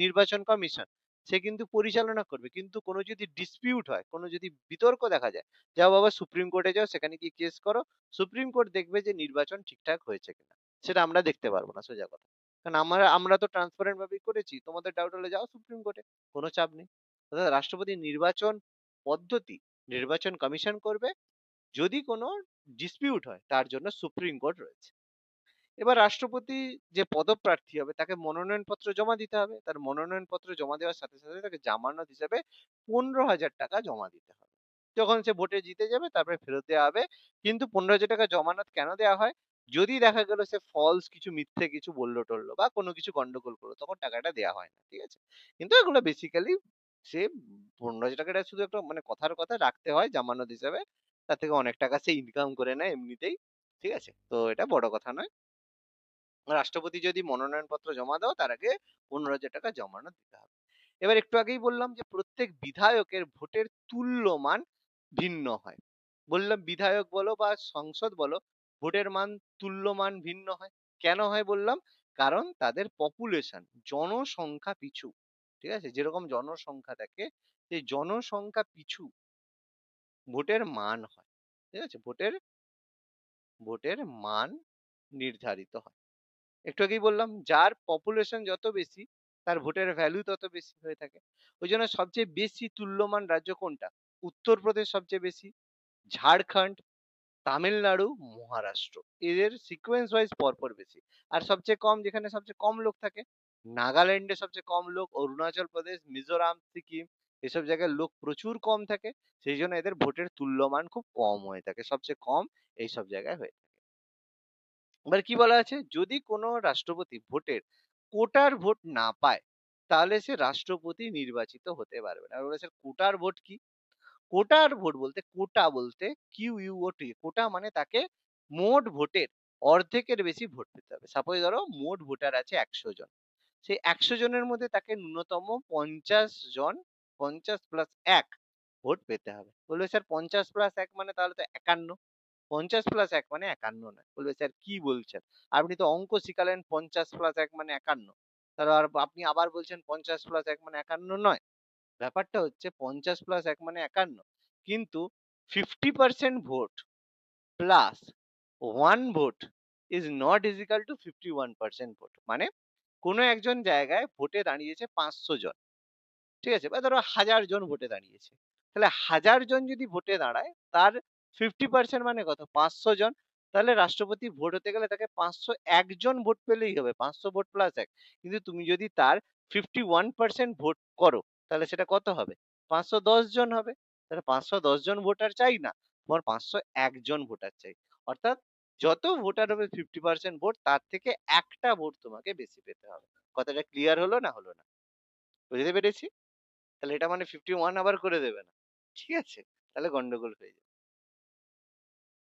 নির্বাচন কমিশন। সে কিন্তু পরিচালনা করবে, কিন্তু কোনো যদি ডিসপিউট হয়, কোনো যদি বিতর্ক দেখা যায়, যাও বাবা সুপ্রিম কোর্টে যাও, সেখানে গিয়ে কেস করো। সুপ্রিম কোর্ট দেখবে যে নির্বাচন ঠিকঠাক হয়েছে কিনা। সেটা আমরা দেখতে পারবো না, সোজা কথা। কারণ আমরা আমরা তো ট্রান্সপারেন্ট ভাবেই করেছি। তোমাদের ডাউট হলে যাও সুপ্রিম কোর্টে, কোনো চাপ নেই। অর্থাৎ রাষ্ট্রপতি নির্বাচন পদ্ধতি নির্বাচন কমিশন করবে। যদি কোনো ডিসপিউট হয়, তার জন্য সুপ্রিম কোর্ট রয়েছে। এবার রাষ্ট্রপতি যে পদপ্রার্থী হবে, তাকে মনোনয়নপত্র জমা দিতে হবে। তার মনোনয়নপত্র জমা দেওয়ার সাথে সাথে তাকে জামানত হিসেবে 15,000 টাকা জমা দিতে হবে। যখন সে ভোটে জিতে যাবে, তারপরে ফেরত দেওয়া হবে। কিন্তু 15,000 টাকা জমানত কেন দেওয়া হয়? যদি দেখা গেল সে ফলস কিছু, মিথ্যে কিছু বললো টললো, বা কোনো কিছু গন্ডগোল করলো, তখন টাকাটা দেওয়া হয় না। ঠিক আছে? কিন্তু এগুলো বেসিক্যালি সে 15,000 টাকাটা শুধু একটা মানে কথার কথা রাখতে হয় জামানত হিসেবে। তার থেকে অনেক টাকা সে ইনকাম করে নেয় এমনিতেই। ঠিক আছে? তো এটা বড় কথা নয়। রাষ্ট্রপতি যদি মনোনয়নপত্র জমা দাও, তার আগে 15,000 টাকা জমানো দিতে হবে। এবার একটু আগেই বললাম যে প্রত্যেক বিধায়কের ভোটের তুল্যমান ভিন্ন হয়। বললাম বিধায়ক বলো বা সংসদ বলো, ভোটের মান তুল্যমান ভিন্ন হয়। কেন হয় বললাম? কারণ তাদের পপুলেশন, জনসংখ্যা পিছু, ঠিক আছে, যেরকম জনসংখ্যা থাকে, সেই জনসংখ্যা পিছু ভোটের মান হয়। ঠিক আছে? ভোটের ভোটের মান নির্ধারিত হয়। একটু আগেই বললাম, যার পপুলেশন যত বেশি, তার ভোটের ভ্যালু তত বেশি হয়ে থাকে। ওই জন্য সবচেয়ে বেশি তুল্যমান রাজ্য কোনটা? উত্তরপ্রদেশ সবচেয়ে বেশি, ঝাড়খণ্ড, তামিলনাড়ু, মহারাষ্ট্র। এদের সিকোয়েন্স ওয়াইজ পরপর বেশি। আর সবচেয়ে কম, যেখানে সবচেয়ে কম লোক থাকে, নাগাল্যান্ডে সবচেয়ে কম লোক, অরুণাচল প্রদেশ, মিজোরাম, সিকিম, এসব জায়গায় লোক প্রচুর কম থাকে। সেই জন্য এদের ভোটের তুল্যমান খুব কম হয়ে থাকে, সবচেয়ে কম এইসব জায়গায় হয়ে থাকে। এবার কি বলা আছে? যদি কোনো রাষ্ট্রপতি ভোটের কোটার ভোট না পায়, তাহলে সে রাষ্ট্রপতি নির্বাচিত হতে পারবে না। আর বলেছে কোটার ভোট কি? কোটার ভোট বলতে, কোটা বলতে QUOT, কোটা মানে তাকে মোট ভোটের অর্ধেকের বেশি ভোট পেতে হবে। সাপোজ ধরো মোট ভোটার আছে 100 জন, সেই 100 জনের মধ্যে তাকে ন্যূনতম 50 জন 50 প্লাস 1 ভোট পেতে হবে। বলবে স্যার 50 প্লাস 1 মানে তাহলে তো 51। 50 প্লাস 1 মানে 51 নয়। বলবে স্যার কি বলছেন? আপনি তো অঙ্ক শিখালেন 50 প্লাস 1 মানে 51। তাহলে আর আপনি আবার বলছেন 50 প্লাস 1 মানে 51 নয়। ব্যাপারটা হচ্ছে 50 প্লাস 1 মানে 51, কিন্তু 50% vote plus 1 vote is not is equal to 51% vote. মানে কোনো একজন জায়গায় ভোটে দাঁড়িয়েছে 500 জন, ঠিক আছে? বা ধরো 1000 জন ভোটে দাঁড়িয়েছে। তাহলে 1000 জন যদি ভোটে দাঁড়ায়, তার 50% মানে কত? 500 জন। তাহলে রাষ্ট্রপতি ভোট হতে গেলে তাকে 501 জন ভোট পেলেই হবে। 500 ভোট প্লাস 1। কিন্তু তুমি যদি তার 51% ভোট করো, তাহলে সেটা কত হবে? 510 জন হবে। তাহলে 510 জন ভোটার চাই না, তোমার 501 জন ভোটার চাই। অর্থাৎ যত ভোটার হবে 50% ভোট, তার থেকে একটা ভোট তোমাকে বেশি পেতে হবে। কথাটা ক্লিয়ার হলো না হলো না? বুঝতে পেরেছি? তাহলে এটা মানে 51 আবার করে দেবে না। ঠিক আছে? তাহলে গন্ডগোল হয়ে যাবে।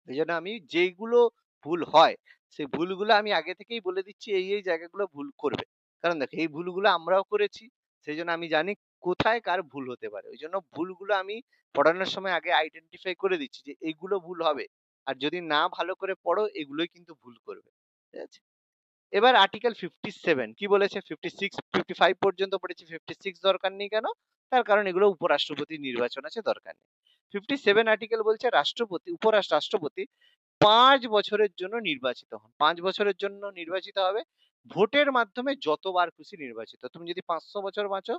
এইজন্য আমি যেইগুলো ভুল হয়, সেই ভুলগুলো আমি আগে থেকেই বলে দিচ্ছি এই জায়গাগুলো ভুল করবে। কারণ দেখো এই ভুলগুলো আমরাও করেছি। সেইজন্য আমি জানি কোথায় কার ভুল হতে পারে। ওইজন্য ভুলগুলো আমি পড়ানোর সময় আগে আইডেন্টিফাই করে দিচ্ছি যে এইগুলো ভুল হবে। আর যদি না ভালো করে পড়ো এগুলোই কিন্তু ভুল করবে। ঠিক আছে? এবার আর্টিকেল 57 কি বলেছে? 56, 55 পর্যন্ত পড়েছি। 56 দরকার নেই কেন? তার কারণ এগুলো উপরাষ্ট্রপতির নির্বাচন আছে, দরকার নেই। 57 আর্টিকেল বলছে রাষ্ট্রপতি 5 বছরের জন্য নির্বাচিত হন। 5 বছরের জন্য নির্বাচিত হবে। ভোটের মাধ্যমে যতবার খুশি নির্বাচিত। তুমি যদি 500 বছর বাঁচো,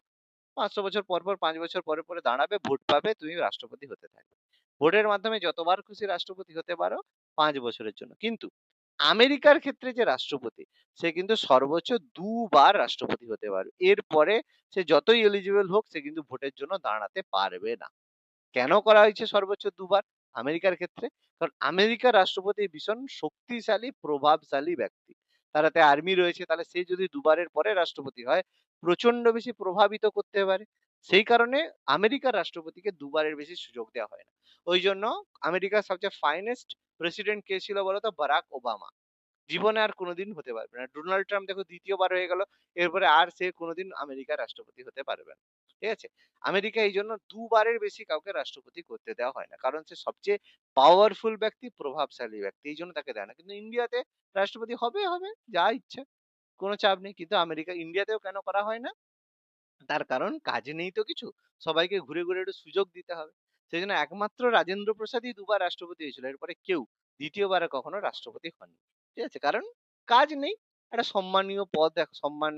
500 বছর পর, পর 5 বছর পরে, পরে দাঁড়াবে, ভোট পাবে, তুমি রাষ্ট্রপতি হতে থাকবে। ভোটের মাধ্যমে যতবার খুশি রাষ্ট্রপতি হতে পারো 5 বছরের জন্য। কিন্তু আমেরিকার ক্ষেত্রে যে রাষ্ট্রপতি, সে কিন্তু সর্বোচ্চ 2 বার রাষ্ট্রপতি হতে পারবে। এরপরে সে যতই এলিজিবল হোক, সে কিন্তু ভোটের জন্য দাঁড়াতে পারবে না। কেন করা হয়েছে সর্বোচ্চ 2 বার আমেরিকার ক্ষেত্রে? কারণ আমেরিকার রাষ্ট্রপতি ভীষণ শক্তিশালী, প্রভাবশালী ব্যক্তি। তার হাতে আর্মি রয়েছে, তাহলে সে যদি 2 বারের পরে রাষ্ট্রপতি হয়, প্রচন্ড বেশি প্রভাবিত করতে পারে। সেই কারণে আমেরিকার রাষ্ট্রপতিকে 2 বারের বেশি সুযোগ দেওয়া হয় না। ওইজন্য আমেরিকার সবচেয়ে ফাইনেস্ট প্রেসিডেন্ট কে ছিল বলতো? Barack Obama. জীবনে আর কোনোদিন হতে পারবে না। ডোনাল্ড ট্রাম্প দেখো ২য় বার হয়ে গেল। এরপরে আর সে কোনোদিন আমেরিকার রাষ্ট্রপতি হতে পারবে না। ঠিক আছে? আমেরিকা এইজন্য ২ বারের বেশি কাউকে রাষ্ট্রপতি করতে দেওয়া হয় না। কারণ সে সবচেয়ে পাওয়ারফুল ব্যক্তি, প্রভাবশালী ব্যক্তি। এইজন্য তাকে দেয় না। কিন্তু ইন্ডিয়াতে রাষ্ট্রপতি হবে, যা ইচ্ছে। কোনো চাপ নেই। কিন্তু ইন্ডিয়াতেও কেন করা হয় না? তার কারণ কাজ নেই তো কিছু। সবাইকে ঘুরে, ঘুরে একটু সুযোগ দিতে হবে। সেজন্য একমাত্র রাজেন্দ্র প্রসাদই ২ বার রাষ্ট্রপতি হয়েছিল। এরপরে কেউ ২য় বারে কখনো রাষ্ট্রপতি হননি। ঠিক আছে? কারণ কাজ নেই। একটা সম্মানীয় পদ, সম্মান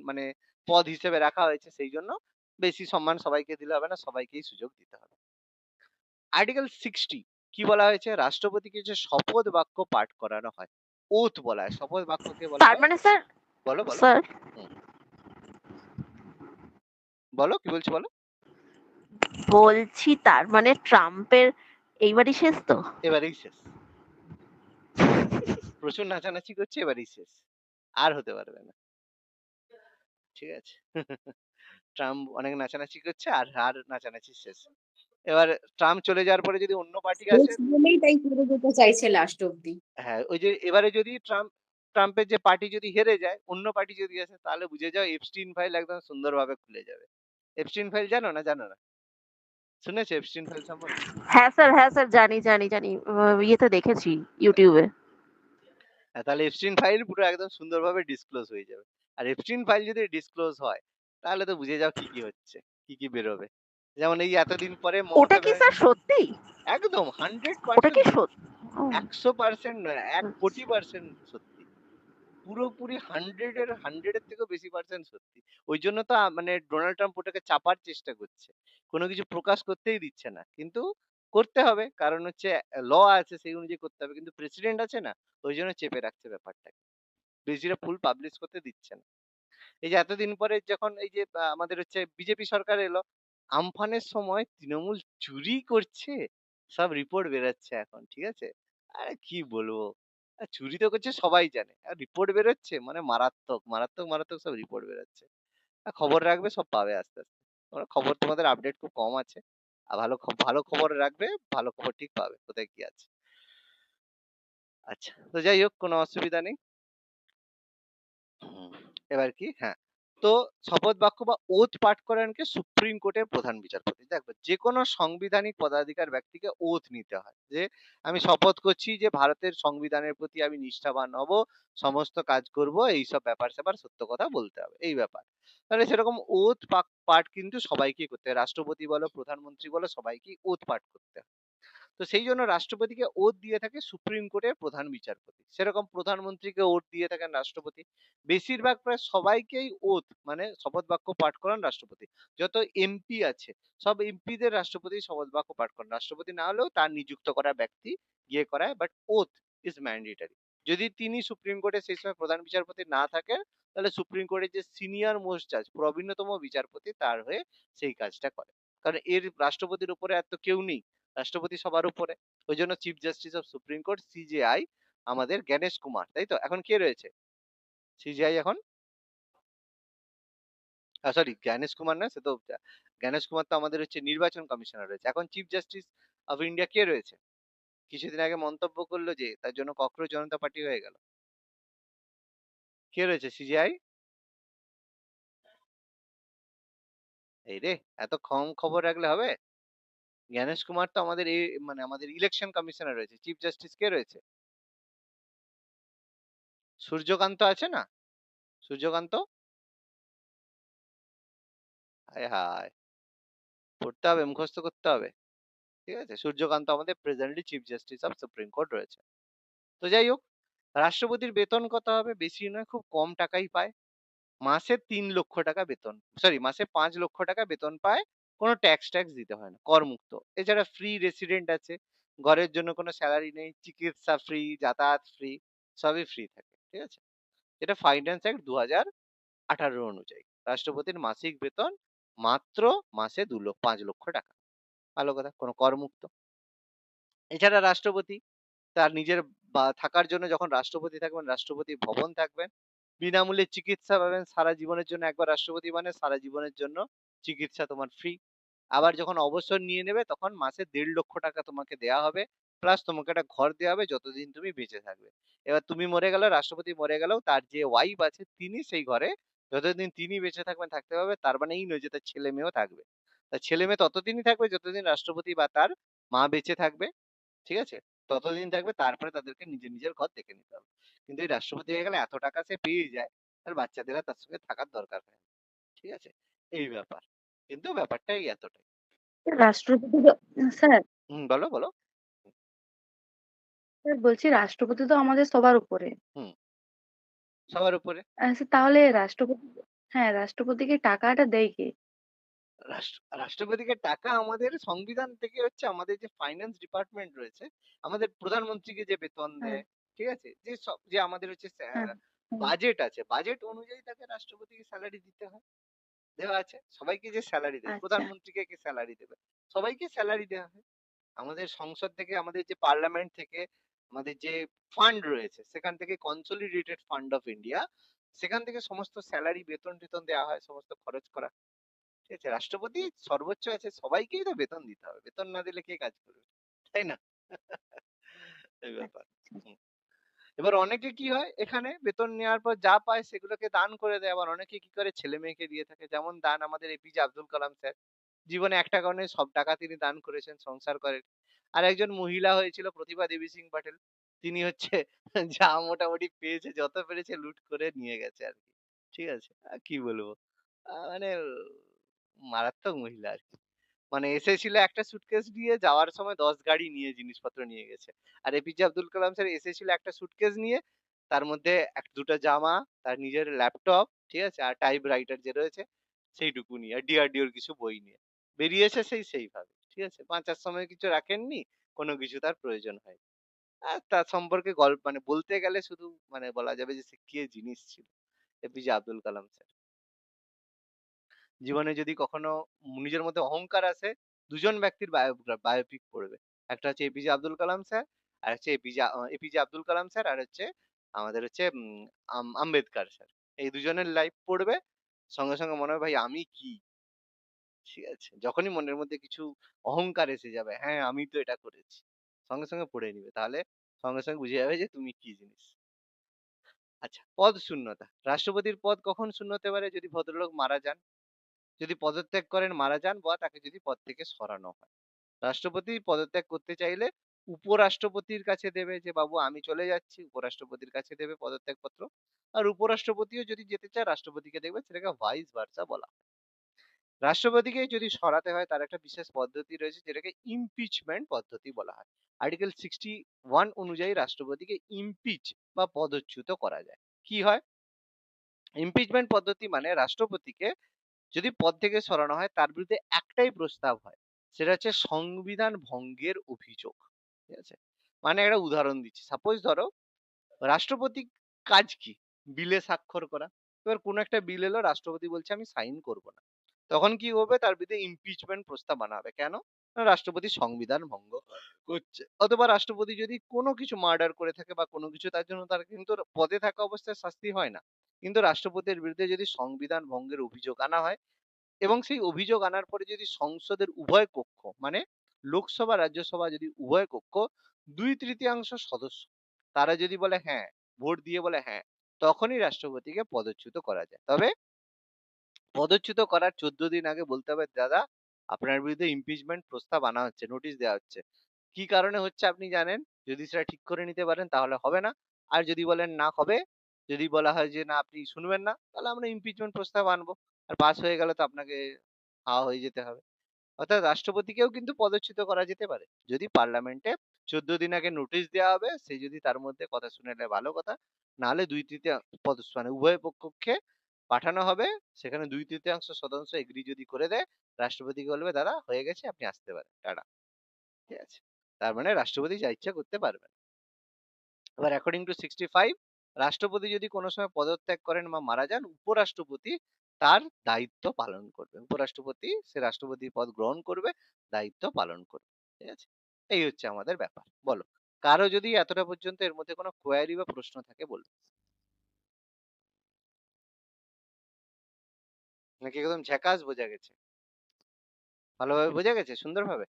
মানে পদ হিসেবে রাখা হয়েছে। সেইজন্য বেশি সম্মান সবাইকে দিলে হবে না। সবাইকেই সুযোগ দিতে হবে। আর্টিকেল 60 কি বলা হয়েছে? রাষ্ট্রপতিকে যে শপথ বাক্য পাঠ করানো হয়। ওথ বলা হয়। শপথ বাক্যকে বলা তার হয়। মানে স্যার, বলো, বলো। স্যার হুম। বলো, কি বলছো বলো? বলছি তার মানে ট্রাম্পের এইবারই শেষ তো? এবারেই শেষ। প্রচুর নাচানাচি করছে, এবারেই শেষ। আর হতে পারবে না। ঠিক আছে? ট্রাম্প অনেক নাচানাচি করছে, আর নাচানাচি শেষ। এবার ট্রাম্প চলে যাওয়ার পরে যদি অন্য পার্টি শেষ আসে, বলেই তাই করে যেতে চাইছে লাস্ট অব্দি। হ্যাঁ, ওই যে এবারে যদি ট্রাম্পের যে পার্টি যদি হেরে যায়, অন্য পার্টি যদি আসে, তাহলে বুঝে যাও এপস্টিন ফাইল একদম সুন্দরভাবে খুলে যাবে। এপস্টিন ফাইল জানো না? জানো না? শুনেছো এপস্টিন ফাইল সম্পর্কে? হ্যাঁ স্যার, জানি। ইয়েতে দেখেছি, ইউটিউবে। তাহলে এপস্টিন ফাইল পুরো একদম সুন্দরভাবে ডিসক্লোজ হয়ে যাবে। আর এপস্টিন ফাইল যদি ডিসক্লোজ হয়, তাহলে তো বুঝে যাও কি হচ্ছে, কি বেরোবে। যেমন এই এতদিন পরে ওটা মমতা কি স্যার ব্যানার্জি, সত্যি? একদম ওটা 100% কি সত্যি। সত্যি? ও, 100% নয়, 1,০০,০০,০০০% সত্যি। পুরোপুরি 100 এর 100 এর থেকেও বেশি পার্সেন্ট সত্যি। ওইজন্য তো মানে ডোনাল্ড ট্রাম্প ওটাকে চাপার চেষ্টা করছে। কোনো কিছু প্রকাশ করতেই দিচ্ছে না। কিন্তু করতে হবে। কারণ হচ্ছে ল আছে, সেই অনুযায়ী করতে হবে। কিন্তু প্রেসিডেন্ট আছে না? ওইজন্য চেপে রাখছে ব্যাপারটাকে। বেশিটা ফুল পাবলিশ করতে দিচ্ছে না। এই যে এতদিন পরে যখন এই যে আমাদের হচ্ছে বিজেপি সরকার এলো, আমফানের সময় তৃণমূল চুরি করছে, সব রিপোর্ট বেরোচ্ছে এখন। ঠিক আছে? আরে কি বলবো? চুরি তো করছে সবাই জানে। আর রিপোর্ট বেরোচ্ছে মানে মারাত্মক সব রিপোর্ট বেরোচ্ছে। খবর রাখবে, সব পাবে আস্তে, আস্তে। খবর তোমাদের আপডেট খুব কম আছে। আর ভালো খবর রাখবে, ভালো খবর ঠিক পাবে কোথায় কি আছে। আচ্ছা। তো যাই হোক, কোনো অসুবিধা নেই। হুম, এবার কি? হ্যাঁ। তো শপথ বাক্য বা ওথ পাঠ করেনকে সুপ্রিম কোর্টের প্রধান বিচারপতি। দেখো, যে কোনো সাংবিধানিক পদাধিকার ব্যক্তিকে ওথ নিতে হয় যে আমি শপথ করছি যে ভারতের সংবিধানের প্রতি আমি নিষ্ঠাবান হব, সমস্ত কাজ করব, এইসব ব্যাপার স্যাপার সত্য কথা বলতে হবে, এই ব্যাপার। তাহলে সেরকম ওথ পাঠ কিন্তু সবাইকেই করতে হয়, রাষ্ট্রপতি বলো প্রধানমন্ত্রী বলো সবাইকেই ওথ পাঠ করতে হয়। তো সেই জন্য রাষ্ট্রপতিকে ওথ দিয়ে থাকে সুপ্রিম কোর্টের প্রধান বিচারপতি, সেরকম প্রধানমন্ত্রীকে ওথ দিয়ে থাকেন রাষ্ট্রপতি। বেশিরভাগ প্রায় সবাইকেই ওথ মানে শপথ বাক্য পাঠ করান রাষ্ট্রপতি। যত এমপি আছে সব এমপিদের রাষ্ট্রপতি শপথ বাক্য পাঠ করান, রাষ্ট্রপতি না হলেও তার নিযুক্ত করা ব্যক্তি গিয়ে করায়, বাট ওথ ইজ ম্যান্ডেটরি। যদি তিনি সুপ্রিম কোর্টে সেই সময় প্রধান বিচারপতি না থাকেন, তাহলে সুপ্রিম কোর্টের যে সিনিয়র মোস্ট জাজ প্রবীণতম বিচারপতি তার হয়ে সেই কাজটা করে। কারণ এর রাষ্ট্রপতির উপরে আর তো কেউ নেই, রাষ্ট্রপতি সবার উপরে। ওই জন্য chief justice of supreme court CJI আমাদের জ্ঞানেশ কুমার, তাই তো? এখন কে রয়েছে সিজেআই এখন? সরি, জ্ঞানেশ কুমার না, সে তো জ্ঞানেশ কুমার তো আমাদের হচ্ছে নির্বাচন কমিশনার রয়েছে। এখন চিফ জাস্টিস অফ ইন্ডিয়া কে রয়েছে? কিছুদিন আগে মন্তব্য করলো যে তার জন্য ককরোচ জনতা পার্টি হয়ে গেল। কে রয়েছে সিজেআই? এই রে, এত কম খবর রাখলে হবে? জ্ঞানেশ কুমার তো আমাদের এই মানে আমাদের ইলেকশন কমিশনার রয়েছে। চিফ জাস্টিস কে রয়েছে? সূর্যকান্ত আছে না? সূর্যকান্ত, হায় হায়, পড়তে হবে, মুখস্থ করতে হবে। ঠিক আছে, সূর্যকান্ত আমাদের presently chief justice of supreme court রয়েছে। তো যাই হোক, রাষ্ট্রপতির বেতন কত হবে? বেশি নয়, খুব কম টাকাই পায়। মাসে 3 লক্ষ টাকা বেতন, সরি মাসে 5 লক্ষ টাকা বেতন পায়। কোনো ট্যাক্স ট্যাক্স দিতে হয় না, করমুক্ত। এছাড়া ফ্রি রেসিডেন্ট আছে, ঘরের জন্য কোনো স্যালারি নেই, চিকিৎসা ফ্রি, যাতায়াত ফ্রি, সবই ফ্রি থাকে। ঠিক আছে, এটা ফাইন্যান্স অ্যাক্ট 2018 অনুযায়ী রাষ্ট্রপতির মাসিক বেতন মাত্র মাসে 5 লক্ষ টাকা। ভালো কথা, কোনো করমুক্ত। এছাড়া রাষ্ট্রপতি তার নিজের বা থাকার জন্য যখন রাষ্ট্রপতি থাকবেন রাষ্ট্রপতি ভবন থাকবেন, বিনামূল্যে চিকিৎসা পাবেন সারা জীবনের জন্য। একবার রাষ্ট্রপতি মানে সারা জীবনের জন্য চিকিৎসা তোমার ফ্রি। আবার যখন অবসর নিয়ে নেবে তখন মাসে 1.5 লক্ষ টাকা তোমাকে দেয়া হবে, প্লাস তোমাকে একটা ঘর দেওয়া হবে যতদিন তুমি বেঁচে থাকবে। এবার তুমি মরে গেলে, রাষ্ট্রপতি মরে গেলেও তার যে ওয়াইফ আছে তিনি সেই ঘরে যতদিন তিনি বেঁচে থাকবেন থাকতে পারবে। তার মানে এই নয় যে তার ছেলে মেয়েও থাকবে, তার ছেলে মেয়ে ততদিনই থাকবে যতদিন রাষ্ট্রপতি বা তার মা বেঁচে থাকবে। ঠিক আছে, ততদিন থাকবে, তারপরে তাদেরকে নিজের নিজের ঘর দেখে নিতে হবে। কিন্তু এই রাষ্ট্রপতি হয়ে গেলে এত টাকা সে পেয়ে যায়, তার বাচ্চাদের আর তার সঙ্গে থাকার দরকার হয় না। ঠিক আছে, এই ব্যাপার। কিন্তু ব্যাপারটা এই এতটাই। রাষ্ট্রপতি তো স্যার বলো বলো। স্যার বলছি রাষ্ট্রপতি তো আমাদের সবার উপরে। হুম, সবার উপরে। স্যার তাহলে হ্যাঁ রাষ্ট্রপতিকে টাকাটা দেয় কে? রাষ্ট্রপতিকে টাকা আমাদের সংবিধান থেকে হচ্ছে, আমাদের যে ফাইন্যান্স ডিপার্টমেন্ট রয়েছে, আমাদের প্রধানমন্ত্রীকে যে বেতন হ্যাঁ দেয়। ঠিক আছে, যে সব যে আমাদের হচ্ছে হ্যাঁ হুম, বাজেট আছে, বাজেট অনুযায়ী তাকে রাষ্ট্রপতিকে স্যালারি দিতে হয়। দেওয়া আছে সবাইকে, যে স্যালারি দেবে আচ্ছা প্রধানমন্ত্রীকে কে স্যালারি দেবে, সবাইকে স্যালারি দেওয়া হয়। আমাদের সংসদ থেকে, আমাদের যে পার্লামেন্ট থেকে, আমাদের যে ফান্ড রয়েছে সেখান থেকে, কনসলিডেটেড ফান্ড অফ ইন্ডিয়া, সেখান থেকে সমস্ত স্যালারি বেতন টেতন দেওয়া হয়, সমস্ত খরচ করা। ঠিক আছে, রাষ্ট্রপতি সর্বোচ্চ আছে, সবাইকেই তো বেতন দিতে হবে, বেতন না দিলে কে কাজ করবে, তাই না? এই ব্যাপার। আচ্ছা হুম। এবার অনেকে কি হয়, এখানে বেতন নেওয়ার পর যা পায় সেগুলোকে দান করে দেয়। আবার অনেকে কি করে, ছেলে মেয়েকে দিয়ে থাকে। যেমন দান আমাদের এপিজে আব্দুল কালাম স্যার, জীবনে এক টাকাও নেই, সব টাকা তিনি দান করেছেন, সংসার করেন। আর একজন মহিলা হয়েছিল প্রতিভা দেবী সিং পাটিল, তিনি হচ্ছে যা মোটামুটি পেয়েছে, যত পেরেছে লুট করে নিয়ে গেছে আর কি। ঠিক আছে, আর কি বলবো, মানে মারাত্মক মহিলা আর কি। মানে এসেছিল একটা সুটকেস নিয়ে, যাওয়ার সময় 10 গাড়ি নিয়ে জিনিসপত্র নিয়ে গেছে। আর এপিজে আব্দুল কালাম স্যার এসেছিল একটা সুটকেস নিয়ে, তার মধ্যে দুটো জামা, তার নিজের ল্যাপটপ, ঠিক আছে, আর টাইপ রাইটার যে রয়েছে সেইটুকু নিয়ে, আর ডিআরডিওর কিছু বই নিয়ে বেরিয়েছে সেইভাবে। ঠিক আছে, বাঁচার সময় কিছু রাখেননি, কোনো কিছু তার প্রয়োজন হয়। আর তার সম্পর্কে গল্প মানে বলতে গেলে শুধু মানে বলা যাবে যে সে কি জিনিস ছিল এপিজে আব্দুল কালাম স্যার। জীবনে যদি কখনো নিজের মধ্যে অহংকার আসে, দুজন ব্যক্তির বায়োপিক পড়বে। একটা হচ্ছে এপিজে আব্দুল কালাম স্যার, আর হচ্ছে এপিজে আব্দুল কালাম স্যার, আর হচ্ছে আমাদের হচ্ছে আম্বেদকর স্যার। এই দুজনের লাইফ পড়বে, সঙ্গে সঙ্গে মনে হবে ভাই আমি কি। ঠিক আছে, যখনই মনের মধ্যে কিছু অহংকার এসে যাবে, হ্যাঁ আমি তো এটা করেছি, সঙ্গে সঙ্গে পড়ে নিবে, তাহলে সঙ্গে সঙ্গে বুঝে যাবে যে তুমি কি জিনিস। আচ্ছা, পদ শূন্যতা। রাষ্ট্রপতির পদ কখন শূন্য হতে পারে? যদি ভদ্রলোক মারা যান, যদি পদত্যাগ করেন, মারা যান, বা তাকে যদি পদ থেকে সরানো হয়। রাষ্ট্রপতি পদত্যাগ করতে চাইলে উপরাষ্ট্রপতির কাছে দেবে যে বাবু আমি চলে যাচ্ছি, উপরাষ্ট্রপতির কাছে দেবে পদত্যাগপত্র। আর উপরাষ্ট্রপতিও যদি যেতে চায় রাষ্ট্রপতিকে দেখবে, সেটাকে ভাইস ভার্সা বলা হয়। রাষ্ট্রপতিকে যদি সরাতে হয় তার একটা বিশেষ পদ্ধতি রয়েছে, যেটাকে ইমপিচমেন্ট পদ্ধতি বলা হয়। আর্টিকেল 61 অনুযায়ী রাষ্ট্রপতিকে ইমপিচ বা পদচ্যুত করা যায়। কি হয়? ইমপিচমেন্ট পদ্ধতি মানে রাষ্ট্রপতিকে যদি পদ থেকে সরানো হয় তার বিরুদ্ধে একটাই প্রস্তাব হয়, সেটা হচ্ছে সংবিধান ভঙ্গের অভিযোগ। ঠিক আছে? মানে একটা উদাহরণ দিচ্ছি, সাপোজ ধরো রাষ্ট্রপতি কাজ কি? বিলে স্বাক্ষর করা। এবার কোন একটা বিল এলো, রাষ্ট্রপতি বলছে আমি সাইন করব না, তখন কি হবে? তার বিরুদ্ধে ইমপিচমেন্ট প্রস্তাব আনা হবে। কেন? না, রাষ্ট্রপতি সংবিধান ভঙ্গ করছে। অথবা রাষ্ট্রপতি যদি কোনো কিছু মার্ডার করে থাকে বা কোনো কিছু, তার জন্য তার কিন্তু পদে থাকা অবস্থায় শাস্তি হয় না, কিন্তু রাষ্ট্রপতির বিরুদ্ধে যদি সংবিধান ভঙ্গের অভিযোগ আনা হয় এবং সেই অভিযোগ আনার পরে যদি সংসদের উভয় কক্ষ মানে লোকসভা রাজ্যসভা যদি উভয় কক্ষ 2/3 সদস্য তারা যদি বলে হ্যাঁ, ভোট দিয়ে বলে হ্যাঁ, তখনই রাষ্ট্রপতিকে পদচ্যুত করা যায়। তবে পদচ্যুত করার 14 দিন আগে বলতে হবে দাদা আপনার বিরুদ্ধে ইমপিচমেন্ট প্রস্তাব আনা হচ্ছে, নোটিশ দেওয়া হচ্ছে। কি কারণে হচ্ছে আপনি জানেন, যদি সেটা ঠিক করে নিতে পারেন তাহলে হবে না। আর যদি বলেন না হবে, যদি বলা হয় যে না আপনি শুনবেন না, তাহলে আমরা ইমপিচমেন্ট প্রস্তাব আনবো। আর পাস হয়ে গেলে তো আপনাকে হাওয়া হয়ে যেতে হবে। অর্থাৎ রাষ্ট্রপতিকেও কিন্তু পদচ্যুত করা যেতে পারে, যদি পার্লামেন্টে 14 দিন আগে নোটিশ দেওয়া হবে, সে যদি তার মধ্যে কথা শুনে নেয় ভালো কথা, নাহলে 2/3 মানে উভয় পক্ষকে পাঠানো হবে, সেখানে 2/3 সদস্য এগ্রি যদি করে দেয়, রাষ্ট্রপতিকে বলবে দাদা হয়ে গেছে, আপনি আসতে পারেন, টাটা। ঠিক আছে? তার মানে রাষ্ট্রপতি যা ইচ্ছা করতে পারবেন। এবার অ্যাকর্ডিং টু 65, রাষ্ট্রপতি যদি কোনো সময় পদত্যাগ করেন বা মারা যান, উপরাষ্ট্রপতি তার দায়িত্ব পালন করবে। উপরাষ্ট্রপতি সে রাষ্ট্রপতির পদ গ্রহণ করবে, দায়িত্ব পালন করবে। ঠিক আছে? এই হচ্ছে আমাদের ব্যাপার। বলো, কারো যদি এতটা পর্যন্ত এর মধ্যে কোনো কোয়ারি বা প্রশ্ন থাকে বলুন। নাকি একদম ঝাকাস বোঝা গেছে? ভালোভাবে বোঝা গেছে? সুন্দরভাবে?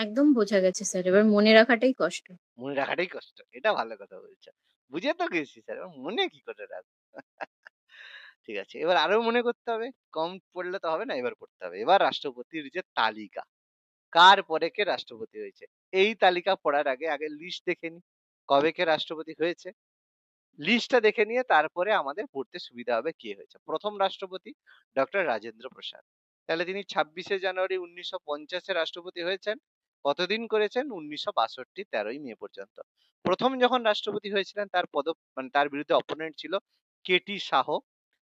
একদম বোঝা গেছে স্যার। এবার মনে রাখাটাই কষ্ট। মনে রাখাটাই কষ্ট। এটা ভালো কথা বলছো। বুঝে তো গেছি স্যার, মনে কি করে রাখবো? ঠিক আছে, এবার আরো মনে করতে হবে। কম পড়লে তো হবে না, এবার পড়তে হবে। এবার রাষ্ট্রপতির যে তালিকা, কার পরে কে রাষ্ট্রপতি হয়েছে, এই তালিকা পড়ার আগে আগে লিস্ট দেখে নি, কবে কে রাষ্ট্রপতি হয়েছে। লিস্টটা দেখে নিয়ে তারপরে আমাদের পড়তে সুবিধা হবে কে হয়েছে। প্রথম রাষ্ট্রপতি ডক্টর রাজেন্দ্র প্রসাদ। তাহলে তিনি 26শে জানুয়ারি 1950-এ রাষ্ট্রপতি হয়েছেন। কতদিন করেছেন? 1962, 13ই মে পর্যন্ত। প্রথম যখন রাষ্ট্রপতি হয়েছিলেন তার মানে তার বিরুদ্ধে অপোনেন্ট ছিল কেটি শাহ।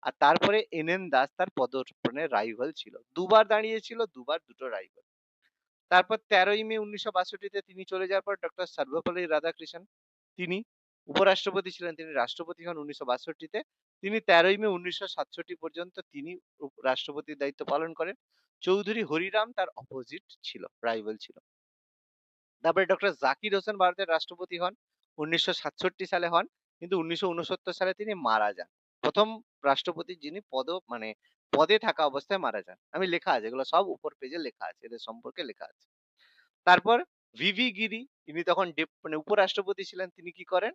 আর তারপরে এন দাস তার পদর্পণের রাইভাল ছিল। দুবার দাঁড়িয়েছিল, দুবার দুটো রাইভাল। তারপর 13ই মে 1962-তে তিনি চলে যাওয়ার পর ডক্টর সর্বপল্লী রাধাকৃষ্ণন, তিনি উপরাষ্ট্রপতি ছিলেন, তিনি রাষ্ট্রপতি হন 1962-তে। তিনি 13ই মে 1967 পর্যন্ত তিনি রাষ্ট্রপতির দায়িত্ব পালন করেন। চৌধুরী হরিরাম তার অপোজিট ছিল, রাইভাল ছিল। তারপরে ডক্টর জাকির হোসেন ভারতের রাষ্ট্রপতি হন, 1967 সালে হন, কিন্তু 1969 সালে তিনি মারা যান। প্রথম রাষ্ট্রপতি যিনি মানে পদে থাকা অবস্থায় মারা যান। আমি লেখা আছে, এগুলো সব উপর পেজে লেখা আছে, এদের সম্পর্কে লেখা আছে। তারপর ভিভি গিরি, তিনি তখন মানে উপরাষ্ট্রপতি ছিলেন, তিনি কি করেন?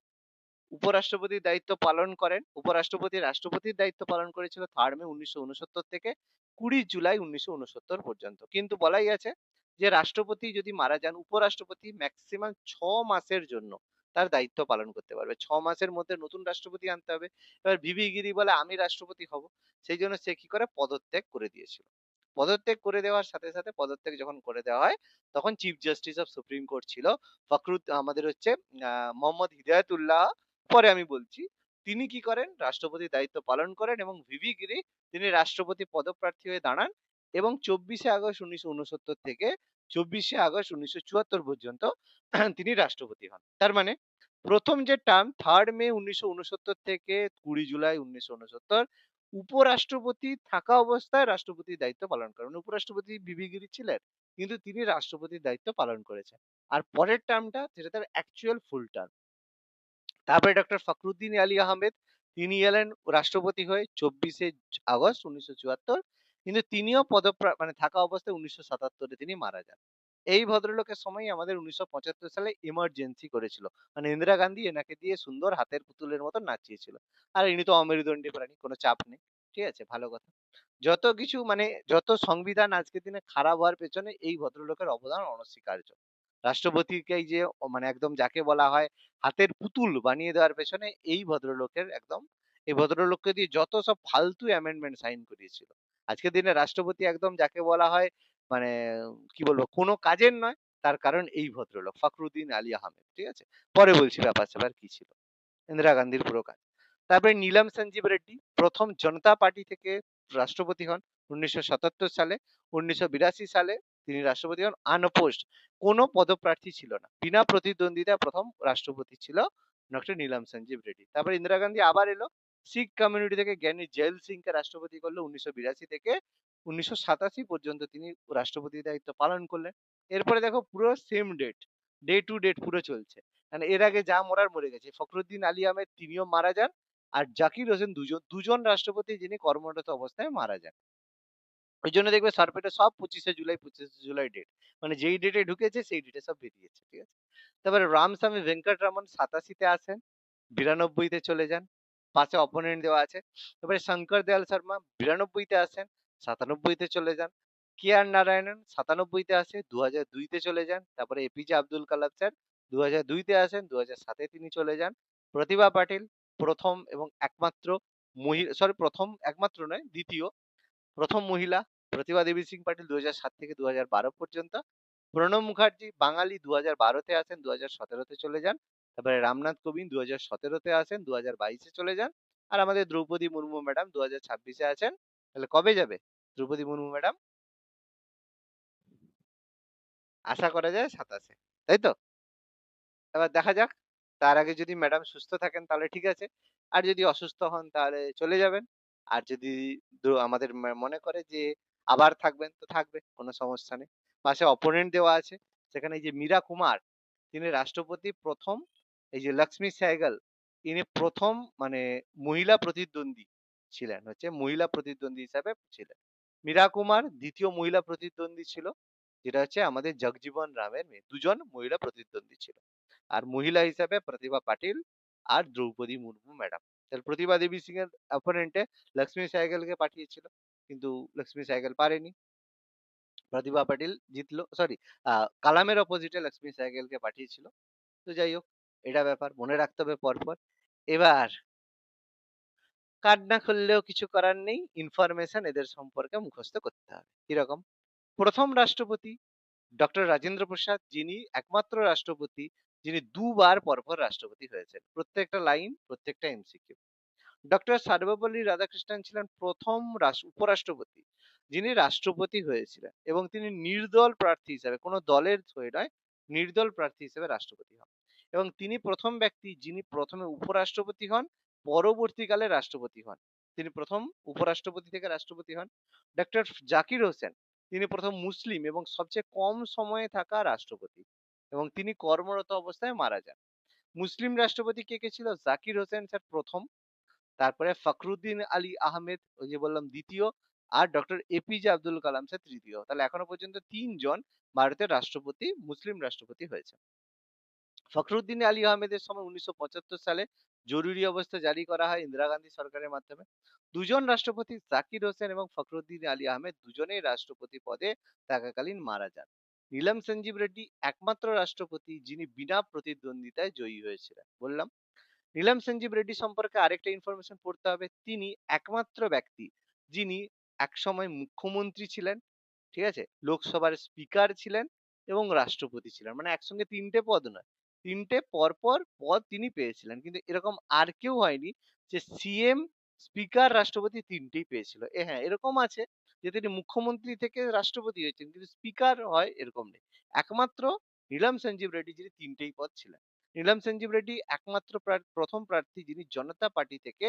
উপরাষ্ট্রপতির দায়িত্ব পালন করেন। উপরাষ্ট্রপতি রাষ্ট্রপতির দায়িত্ব পালন করেছিল 3 মে 1969 থেকে 20 জুলাই 1969 পর্যন্ত। কিন্তু বলাই আছে যে রাষ্ট্রপতি যদি মারা যান, উপরাষ্ট্রপতি ম্যাক্সিমাম 6 মাসের জন্য তার দায়িত্ব পালন করতে পারবে। 6 মাসের মধ্যে নতুন রাষ্ট্রপতি আনতে হবে। এবার ভিভি গিরি বলে আমি রাষ্ট্রপতি হব, সেই জন্য সে কি করে পদত্যাগ করে দিয়েছিল। পদত্যাগ করে দেওয়ার সাথে সাথে পদত্যাগ যখন করে দেওয়া হয়, তখন chief justice of supreme court ছিল আমাদের হচ্ছে মোহাম্মদ হিদায়তুল্লাহ, পরে আমি বলছি। তিনি কি করেন? রাষ্ট্রপতির দায়িত্ব পালন করেন এবং ভিভি গিরি তিনি রাষ্ট্রপতি পদপ্রার্থী হয়ে দাঁড়ান এবং 24শে আগস্ট 1969 থেকে 24শে আগস্ট 1974 পর্যন্ত তিনি রাষ্ট্রপতি হন। তার মানে প্রথম যে টার্ম 3 মে 1969 থেকে 20 জুলাই 1969, উপরাষ্ট্রপতি থাকা অবস্থায় রাষ্ট্রপতির দায়িত্ব পালন করেন। উপরাষ্ট্রপতি ভিভি গিরি ছিলেন, কিন্তু তিনি রাষ্ট্রপতির দায়িত্ব পালন করেছেন। আর পরের টার্মটা যেটা তার অ্যাকচুয়াল ফুল টার্ম। তারপরে ডক্টর ফখরুদ্দিন আলী আহমেদ, তিনি এলেন রাষ্ট্রপতি হয়ে 24শে আগস্ট 1974, কিন্তু তিনিও মানে থাকা অবস্থায় 1977-এ তিনি মারা যান। এই ভদ্রলোকের সময়ই আমাদের 1975 সালে এমার্জেন্সি করেছিল। মানে ইন্দিরা গান্ধী এনাকে দিয়ে সুন্দর হাতের পুতুলের মতো নাচিয়েছিল। আর ইনি তো অমেরুদণ্ডী প্রাণী, কোনো চাপ নেই। ঠিক আছে? ভালো কথা। যত কিছু মানে যত সংবিধান আজকের দিনে খারাপ হওয়ার পেছনে এই ভদ্রলোকের অবদান অনস্বীকার্য। রাষ্ট্রপতিকে এই যে মানে একদম যাকে বলা হয় হাতের পুতুল বানিয়ে দেওয়ার পেছনে এই ভদ্রলোকের একদম এই ভদ্রলোককে দিয়ে যত সব ফালতু অ্যামেন্ডমেন্ট সাইন করিয়েছিল। আজকের দিনে রাষ্ট্রপতি একদম যাকে বলা হয় মানে কি বলবো কোনো কাজের নয়, তার কারণ এই ভদ্রলোক ফখরুদ্দিন আলী আহমেদ। ঠিক আছে? পরে বলছি ব্যাপার স্যাপার কি ছিল। ইন্দিরা গান্ধীর পুরো কাজ। তারপরে নীলম সঞ্জীব রেড্ডি প্রথম জনতা পার্টি থেকে রাষ্ট্রপতি হন 1977 সালে। 1982 সালে তিনি রাষ্ট্রপতি হন আনঅপোজড, কোনো পদপ্রার্থী ছিল না, বিনা প্রতিদ্বন্দ্বিতায় প্রথম রাষ্ট্রপতি ছিল ডক্টর নীলম সঞ্জীব রেড্ডি। তারপরে ইন্দিরা গান্ধী আবার এলো, শিখ কমিউনিটি থেকে জ্ঞানী জেল সিং কে রাষ্ট্রপতি করলো 1982 থেকে 1987 পর্যন্ত তিনি রাষ্ট্রপতির দায়িত্ব পালন করলেন। এরপরে দেখো পুরো same date, day to date পুরো চলছে। মানে এর আগে যা মরার মরে গেছে। ফখরুদ্দিন আলী আহমেদ তিনিও মারা যান। আর জাকির হোসেন দুজন রাষ্ট্রপতি যিনি কর্মরত অবস্থায় মারা যান। ওই জন্য দেখবে সরপেটে সব 25শে জুলাই ডেট। মানে যেই ডেটে ঢুকেছে সেই ডেটে সব বেরিয়েছে। ঠিক আছে? তারপরে রামস্বামী ভেঙ্কটরমন 87 তে আসেন, 92 তে চলে যান। পাশে অপোনেন্ট দেওয়া আছে। তারপরে শঙ্কর দয়াল শর্মা 92 তে আসেন, 97 তে চলে যান। কে আর নারায়ণন 97 তে আসে, 2002 তে চলে যান। তারপরে এপিজে আব্দুল কালাম স্যার 2002 তে আসেন, 2007 এ তিনি চলে যান। প্রতিভা পাটিল প্রথম এবং একমাত্র প্রথম একমাত্র নয়, দ্বিতীয় প্রথম মহিলা। প্রতিভা দেবী সিং পাটিল 2007 থেকে 2012 পর্যন্ত। প্রণব মুখার্জি বাঙালি 2012 তে আসেন, 2017 তে চলে যান। তারপরে রামনাথ কোবিন্দ 2017 তে আসেন, 2022 এ চলে যান। আর আমাদের দ্রৌপদী মুর্মু ম্যাডাম 2026 এ আছেন। তাহলে কবে যাবে দ্রৌপদী মুর্মু ম্যাডাম? আশা করা যায় 27 এ, তাই তো? এবার দেখা যাক। তার আগে যদি ম্যাডাম সুস্থ থাকেন তাহলে ঠিক আছে। আর যদি অসুস্থ হন তাহলে চলে যাবেন। আর যদি আমাদের মনে করে যে আবার থাকবেন তো থাকবে, কোনো সমস্যা নেই। পাশে অপোনেন্ট দেওয়া আছে। সেখানে এই যে মীরা কুমার, তিনি রাষ্ট্রপতি প্রথম। এই যে লক্ষ্মী সেহগল, ইনি প্রথম মানে মহিলা প্রতিদ্বন্দ্বী ছিলেন, হচ্ছে মহিলা প্রতিদ্বন্দ্বী হিসাবে ছিলেন। মীরা কুমার দ্বিতীয় মহিলা প্রতিদ্বন্দ্বী ছিল, যেটা হচ্ছে আমাদের জগজীবন রামের মেয়ে। দুজন মহিলা প্রতিদ্বন্দ্বী ছিল। আর মহিলা হিসাবে প্রতিভা পাটিল আর দ্রৌপদী মুর্মু ম্যাডাম। তাহলে প্রতিভা দেবী সিং এর অপোনেন্টে লক্ষ্মী সাইকেলকে পাঠিয়েছিল, কিন্তু লক্ষ্মী সাইকেল পারেনি। প্রতিভা পাটিল জিতলো, সরি কালামের অপোজিটে লক্ষ্মী সাইকেলকে পাঠিয়েছিল। তো যাই হোক, এটা ব্যাপার মনে রাখতে হবে পরপর। এবার কান্না করলেও কিছু করার নেই, ইনফরমেশন এদের সম্পর্কে মুখস্থ করতে হবে। কিরকম? প্রথম রাষ্ট্রপতি ডক্টর রাজেন্দ্র প্রসাদ, যিনি একমাত্র রাষ্ট্রপতি যিনি দুবার পরপর রাষ্ট্রপতি হয়েছেন। প্রত্যেকটা লাইন, প্রত্যেকটা এমসিকিউ। ডক্টর সর্বপল্লী রাধাকৃষ্ণন ছিলেন প্রথম উপরাষ্ট্রপতি যিনি রাষ্ট্রপতি হয়েছিলেন, এবং তিনি নির্দল প্রার্থী হিসেবে, কোনো দলের হয়ে নয়, নির্দল প্রার্থী হিসেবে রাষ্ট্রপতি হন। এবং তিনি প্রথম ব্যক্তি যিনি প্রথমে উপরাষ্ট্রপতি হন, পরবর্তীকালে রাষ্ট্রপতি হন। তিনি প্রথম উপরাষ্ট্রপতি থেকে রাষ্ট্রপতি হন। ডক্টর জাকির হোসেন, তিনি প্রথম মুসলিম এবং সবচেয়ে কম সময়ে থাকা রাষ্ট্রপতি, এবং তিনি কর্মরত অবস্থায় মারা যান। মুসলিম রাষ্ট্রপতি কে কে ছিল? জাকির হোসেন স্যার প্রথম, তারপরে ফখরুদ্দিন আলী আহমেদ ওই যে বললাম দ্বিতীয়, আর doctor APJ Abdul Kalam sir তৃতীয়। তাহলে এখনো পর্যন্ত তিনজন ভারতের রাষ্ট্রপতি মুসলিম রাষ্ট্রপতি হয়েছে। ফখরুদ্দিন আলী আহমেদের সময় 1975 সালে জরুরি অবস্থা জারি করা হয় ইন্দিরা গান্ধী সরকারের মাধ্যমে। দুজন রাষ্ট্রপতি জাকির হোসেন এবং ফখরুদ্দিন আলী আহমেদ দুজনেই রাষ্ট্রপতি পদে থাকাকালীন মারা যান। নীলম সঞ্জীব রেড্ডি একমাত্র রাষ্ট্রপতি যিনি বিনা প্রতিদ্বন্দ্বিতায় জয়ী হয়েছিলেন। বললাম নীলম সঞ্জীব রেড্ডি সম্পর্কে আরেকটা ইনফরমেশন পড়তে হবে। তিনি একমাত্র ব্যক্তি যিনি একসময় মুখ্যমন্ত্রী ছিলেন, ঠিক আছে, লোকসভার স্পিকার ছিলেন এবং রাষ্ট্রপতি ছিলেন। মানে একসঙ্গে তিনটে পদ নয়, তিনটে পরপর পদ তিনি পেয়েছিলেন। কিন্তু এরকম আর কেউ হয়নি যে সিএম, স্পিকার, রাষ্ট্রপতি তিনটেই পেয়েছিল। হ্যাঁ, এরকম আছে যে তিনি মুখ্যমন্ত্রী থেকে রাষ্ট্রপতি হয়েছেন কিন্তু স্পিকার হয় এরকম নেই। একমাত্র নীলম সঞ্জীব রেড্ডি যিনি তিনটেই পদ ছিলেন। নীলম সঞ্জীব রেড্ডি একমাত্র প্রথম প্রার্থী যিনি জনতা পার্টি থেকে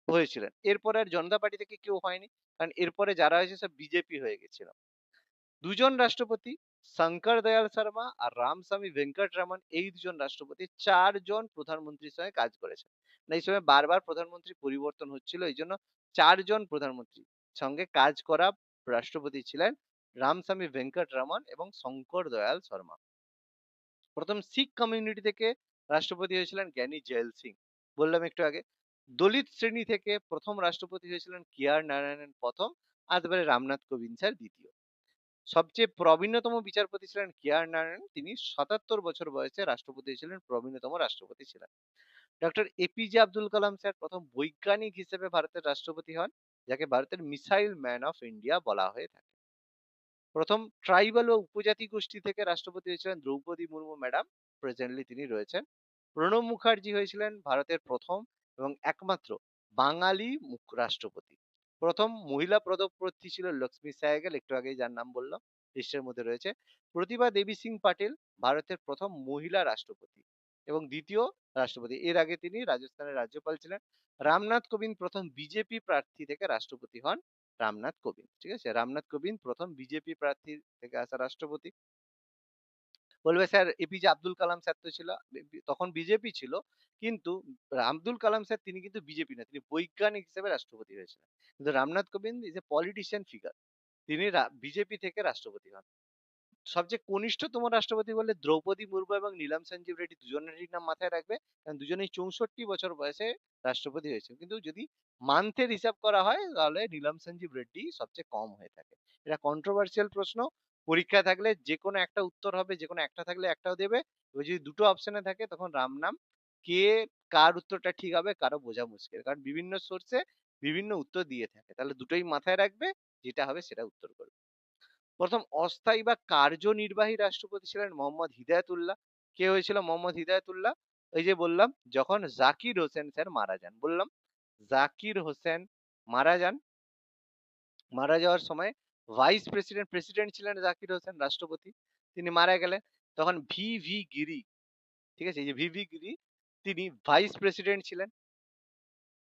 হয়েছিলেন। এরপরে আর জনতা পার্টি থেকে কেউ হয়নি, কারণ এরপরে যারা হয়েছে সব বিজেপি হয়ে গেছিল। দুজন রাষ্ট্রপতি শঙ্কর দয়াল শর্মা আর রামস্বামী ভেঙ্কটরমন, এই দুজন রাষ্ট্রপতি চারজন প্রধানমন্ত্রীর সঙ্গে কাজ করেছেন। না, এই সময় বারবার প্রধানমন্ত্রী পরিবর্তন হচ্ছিল, এই জন্য চারজন প্রধানমন্ত্রী সঙ্গে কাজ করা রাষ্ট্রপতি ছিলেন রামস্বামী ভেঙ্কটরমন এবং শঙ্কর দয়াল শর্মা। প্রথম শিখ কমিউনিটি থেকে রাষ্ট্রপতি হয়েছিলেন জ্ঞানী জেল সিং, বললাম একটু আগে। দলিত শ্রেণী থেকে প্রথম রাষ্ট্রপতি হয়েছিলেন কিয়ার নারায়ণন প্রথম, আর তারপরে রামনাথ কোবিন্দ স্যার দ্বিতীয়। সবচেয়ে প্রবীণতম বিচারপতি ছিলেন কিয়ার নারায়ণ, তিনি 77 বছর বয়সে রাষ্ট্রপতি হয়েছিলেন, প্রবীণতম রাষ্ট্রপতি ছিলেন। Doctor APJ Abdul Kalam sir প্রথম বৈজ্ঞানিক হিসেবে ভারতের রাষ্ট্রপতি হন, যাকে ভারতের মিসাইল ম্যান অফ ইন্ডিয়া বলা হয়ে থাকে। প্রথম ট্রাইবাল ও উপজাতি গোষ্ঠী থেকে রাষ্ট্রপতি হয়েছিলেন দ্রৌপদী মুর্মু ম্যাডাম, প্রেজেন্টলি তিনি রয়েছেন। প্রণব মুখার্জি হয়েছিলেন ভারতের প্রথম এবং একমাত্র বাঙালি রাষ্ট্রপতি। প্রথম মহিলা পদপ্রার্থী ছিল লক্ষ্মী সাহেগেল, একটু আগেই যার নাম বললাম, লিস্টের মধ্যে রয়েছে। প্রতিভা দেবী সিং পাটিল ভারতের প্রথম মহিলা রাষ্ট্রপতি এবং দ্বিতীয় রাষ্ট্রপতি, এর আগে তিনি রাজস্থানের রাজ্যপাল ছিলেন। রামনাথ কোবিন্দ প্রথম বিজেপি প্রার্থী থেকে রাষ্ট্রপতি হন, রামনাথ কোবিন্দ, ঠিক আছে। রামনাথ কোবিন্দ প্রথম বিজেপি প্রার্থী থেকে আসা রাষ্ট্রপতি। বলবে sir APJ Abdul Kalam sir তো ছিল, তখন বিজেপি ছিল, কিন্তু আব্দুল কালাম স্যার তিনি কিন্তু বিজেপি না, তিনি বৈজ্ঞানিক হিসেবে রাষ্ট্রপতি হয়েছিলেন। কিন্তু Ramnath Kovind is a politician figure, তিনি বিজেপি থেকে রাষ্ট্রপতি হন। সবচেয়ে কনিষ্ঠতম রাষ্ট্রপতি বললে দ্রৌপদী মুর্মু এবং নীলাম সঞ্জীব রেড্ডি, দুজনেরই নাম মাথায় রাখবে, কারণ দুজনেই 64 বছর বয়সে রাষ্ট্রপতি হয়েছে। কিন্তু যদি মান্থের হিসাব করা হয় তাহলে নীলাম সঞ্জীব রেড্ডি সবচেয়ে কম হয়ে থাকে। এটা কন্ট্রোভার্সিয়াল প্রশ্ন, পরীক্ষা থাকলে যে কোনো একটা উত্তর হবে, যে কোনো একটা থাকলে একটাও দেবে। এবার যদি দুটো অপশনে থাকে তখন রাম নাম, কে কার উত্তরটা ঠিক হবে কারো বোঝা মুশকিল, কারণ বিভিন্ন সোর্সে বিভিন্ন উত্তর দিয়ে থাকে। তাহলে দুটোই মাথায় রাখবে, যেটা হবে সেটা উত্তর করবে। প্রথম অস্থায়ী বা কার্যনির্বাহী রাষ্ট্রপতি ছিলেন মোহাম্মদ হিদায়াতুল্লাহ। কে হয়েছিল মোহাম্মদ হিদায়াতুল্লাহ? এই যে বললাম, যখন জাকির হোসেন স্যার মারা যান, বললাম জাকির হোসেন মারা যান, মারা যাওয়ার সময় ভাইস প্রেসিডেন্ট, প্রেসিডেন্ট ছিলেন জাকির হোসেন, রাষ্ট্রপতি, তিনি মারা গেলেন। তখন ভি গিরি, ঠিক আছে, এই যে ভি গিরি, তিনি ভাইস প্রেসিডেন্ট ছিলেন।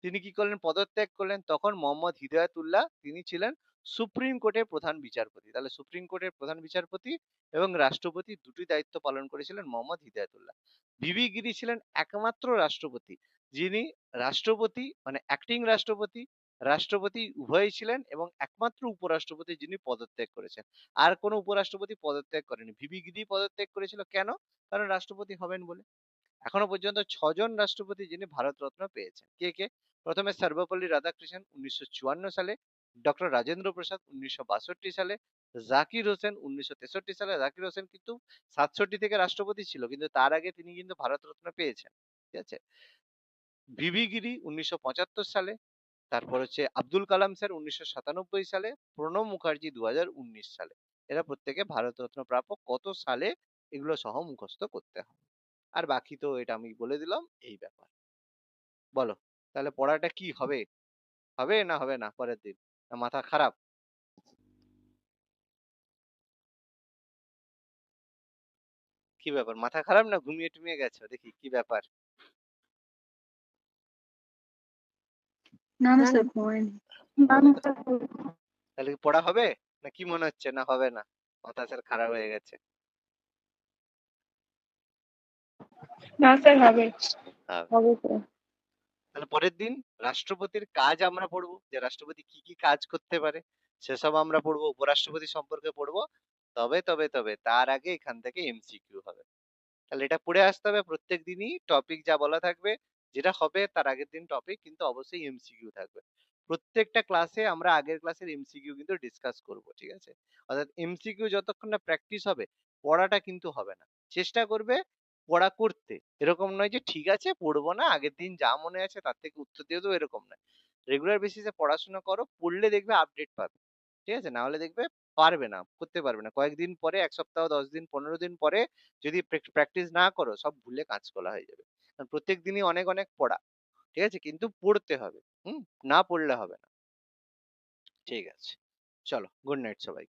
তিনি কি করলেন? পদত্যাগ করলেন। তখন মোহাম্মদ হিদায়াতুল্লাহ তিনি ছিলেন সুপ্রিম কোর্টের প্রধান বিচারপতি। তাহলে সুপ্রিম কোর্টের প্রধান বিচারপতি এবং রাষ্ট্রপতি দুটি দায়িত্ব পালন করেছিলেন মোহাম্মদ হিদায়াতুল্লাহ। ভিভি গিরি ছিলেন একমাত্র রাষ্ট্রপতি যিনি রাষ্ট্রপতি মানে অ্যাক্টিং রাষ্ট্রপতি, রাষ্ট্রপতি উভয়ই ছিলেন, এবং একমাত্র উপরাষ্ট্রপতি যিনি পদত্যাগ করেছেন। আর কোনো উপরাষ্ট্রপতি পদত্যাগ করেনি, ভিভি গিরি পদত্যাগ করেছিল। কেন? কারণ রাষ্ট্রপতি হবেন বলে। এখনো পর্যন্ত 6 জন রাষ্ট্রপতি যিনি ভারতরত্ন পেয়েছেন। কে কে? প্রথমে সর্বপল্লী রাধাকৃষ্ণন 1954 সালে, ডক্টর রাজেন্দ্র প্রসাদ 1962 সালে, জাকির হোসেন 1963 সালে। জাকির হোসেন কিন্তু 67 থেকে রাষ্ট্রপতি ছিল, কিন্তু তার আগে তিনি কিন্তু ভারতরত্ন পেয়েছেন, ঠিক আছে। ভিভি গিরি 1975 সালে, তারপর হচ্ছে আব্দুল কালাম স্যার 1997 সালে, প্রণব মুখার্জি 2019 সালে। এরা প্রত্যেকে ভারতরত্ন প্রাপক। কত সালে এগুলো সহ মুখস্থ করতে হবে। আর বাকি তো এটা আমি বলে দিলাম, এই ব্যাপার। বলো তাহলে পড়াটা কি হবে? হবে না হবে না পরের দিন? না মাথা খারাপ? কি ব্যাপার, মাথা খারাপ না ঘুমিয়ে টুমিয়ে গেছো? দেখি কি ব্যাপার। না না না, না। স্যার ঘুমাইনি। না ঘুমোবে না তো? স্যার তাহলে কি পড়া হবে? না কি মনে হচ্ছে না হবে না? মাথা স্যার খারাপ হয়ে গেছে। না স্যার হবে। হবে। হবে স্যার। তাহলে পরের দিন রাষ্ট্রপতির কাজ আমরা পড়বো, যে রাষ্ট্রপতি কি কি কাজ করতে পারে সেসব আমরা পড়বো, উপরাষ্ট্রপতি সম্পর্কে পড়বো। তবে তবে তবে তার আগে এখান থেকে এমসিকিউ হবে। তাহলে এটা পড়ে আসতে হবে প্রত্যেক দিনই, টপিক যা বলা থাকবে, যেটা হবে তার আগের দিন টপিক, কিন্তু অবশ্যই এমসিকিউ থাকবে। প্রত্যেকটা ক্লাসে আমরা আগের ক্লাসের এমসিকিউ কিন্তু ডিসকাস করব, ঠিক আছে। অর্থাৎ এমসিকিউ যতক্ষণ না প্র্যাকটিস হবে পড়াটা কিন্তু হবে না। চেষ্টা করবে পড়া করতে, এরকম নয় যে ঠিক আছে পড়বো না, আগের দিন যা মনে আছে তার থেকে উত্তর দিয়ে দেবো, এরকম নয়। রেগুলার বেসিসে পড়াশোনা করো, পড়লে দেখবে আপডেট পাবে, ঠিক আছে। না হলে দেখবে পারবে না, করতে পারবে না। কয়েকদিন পরে, 1 সপ্তাহ, 10 দিন, 15 দিন পরে যদি প্র্যাকটিস না করো সব ভুলে কাঁচকলা হয়ে যাবে। কারণ প্রত্যেক দিনই অনেক অনেক পড়া, ঠিক আছে, কিন্তু পড়তে হবে। না পড়লে হবে না। ঠিক আছে, চলো, গুড নাইট সবাই।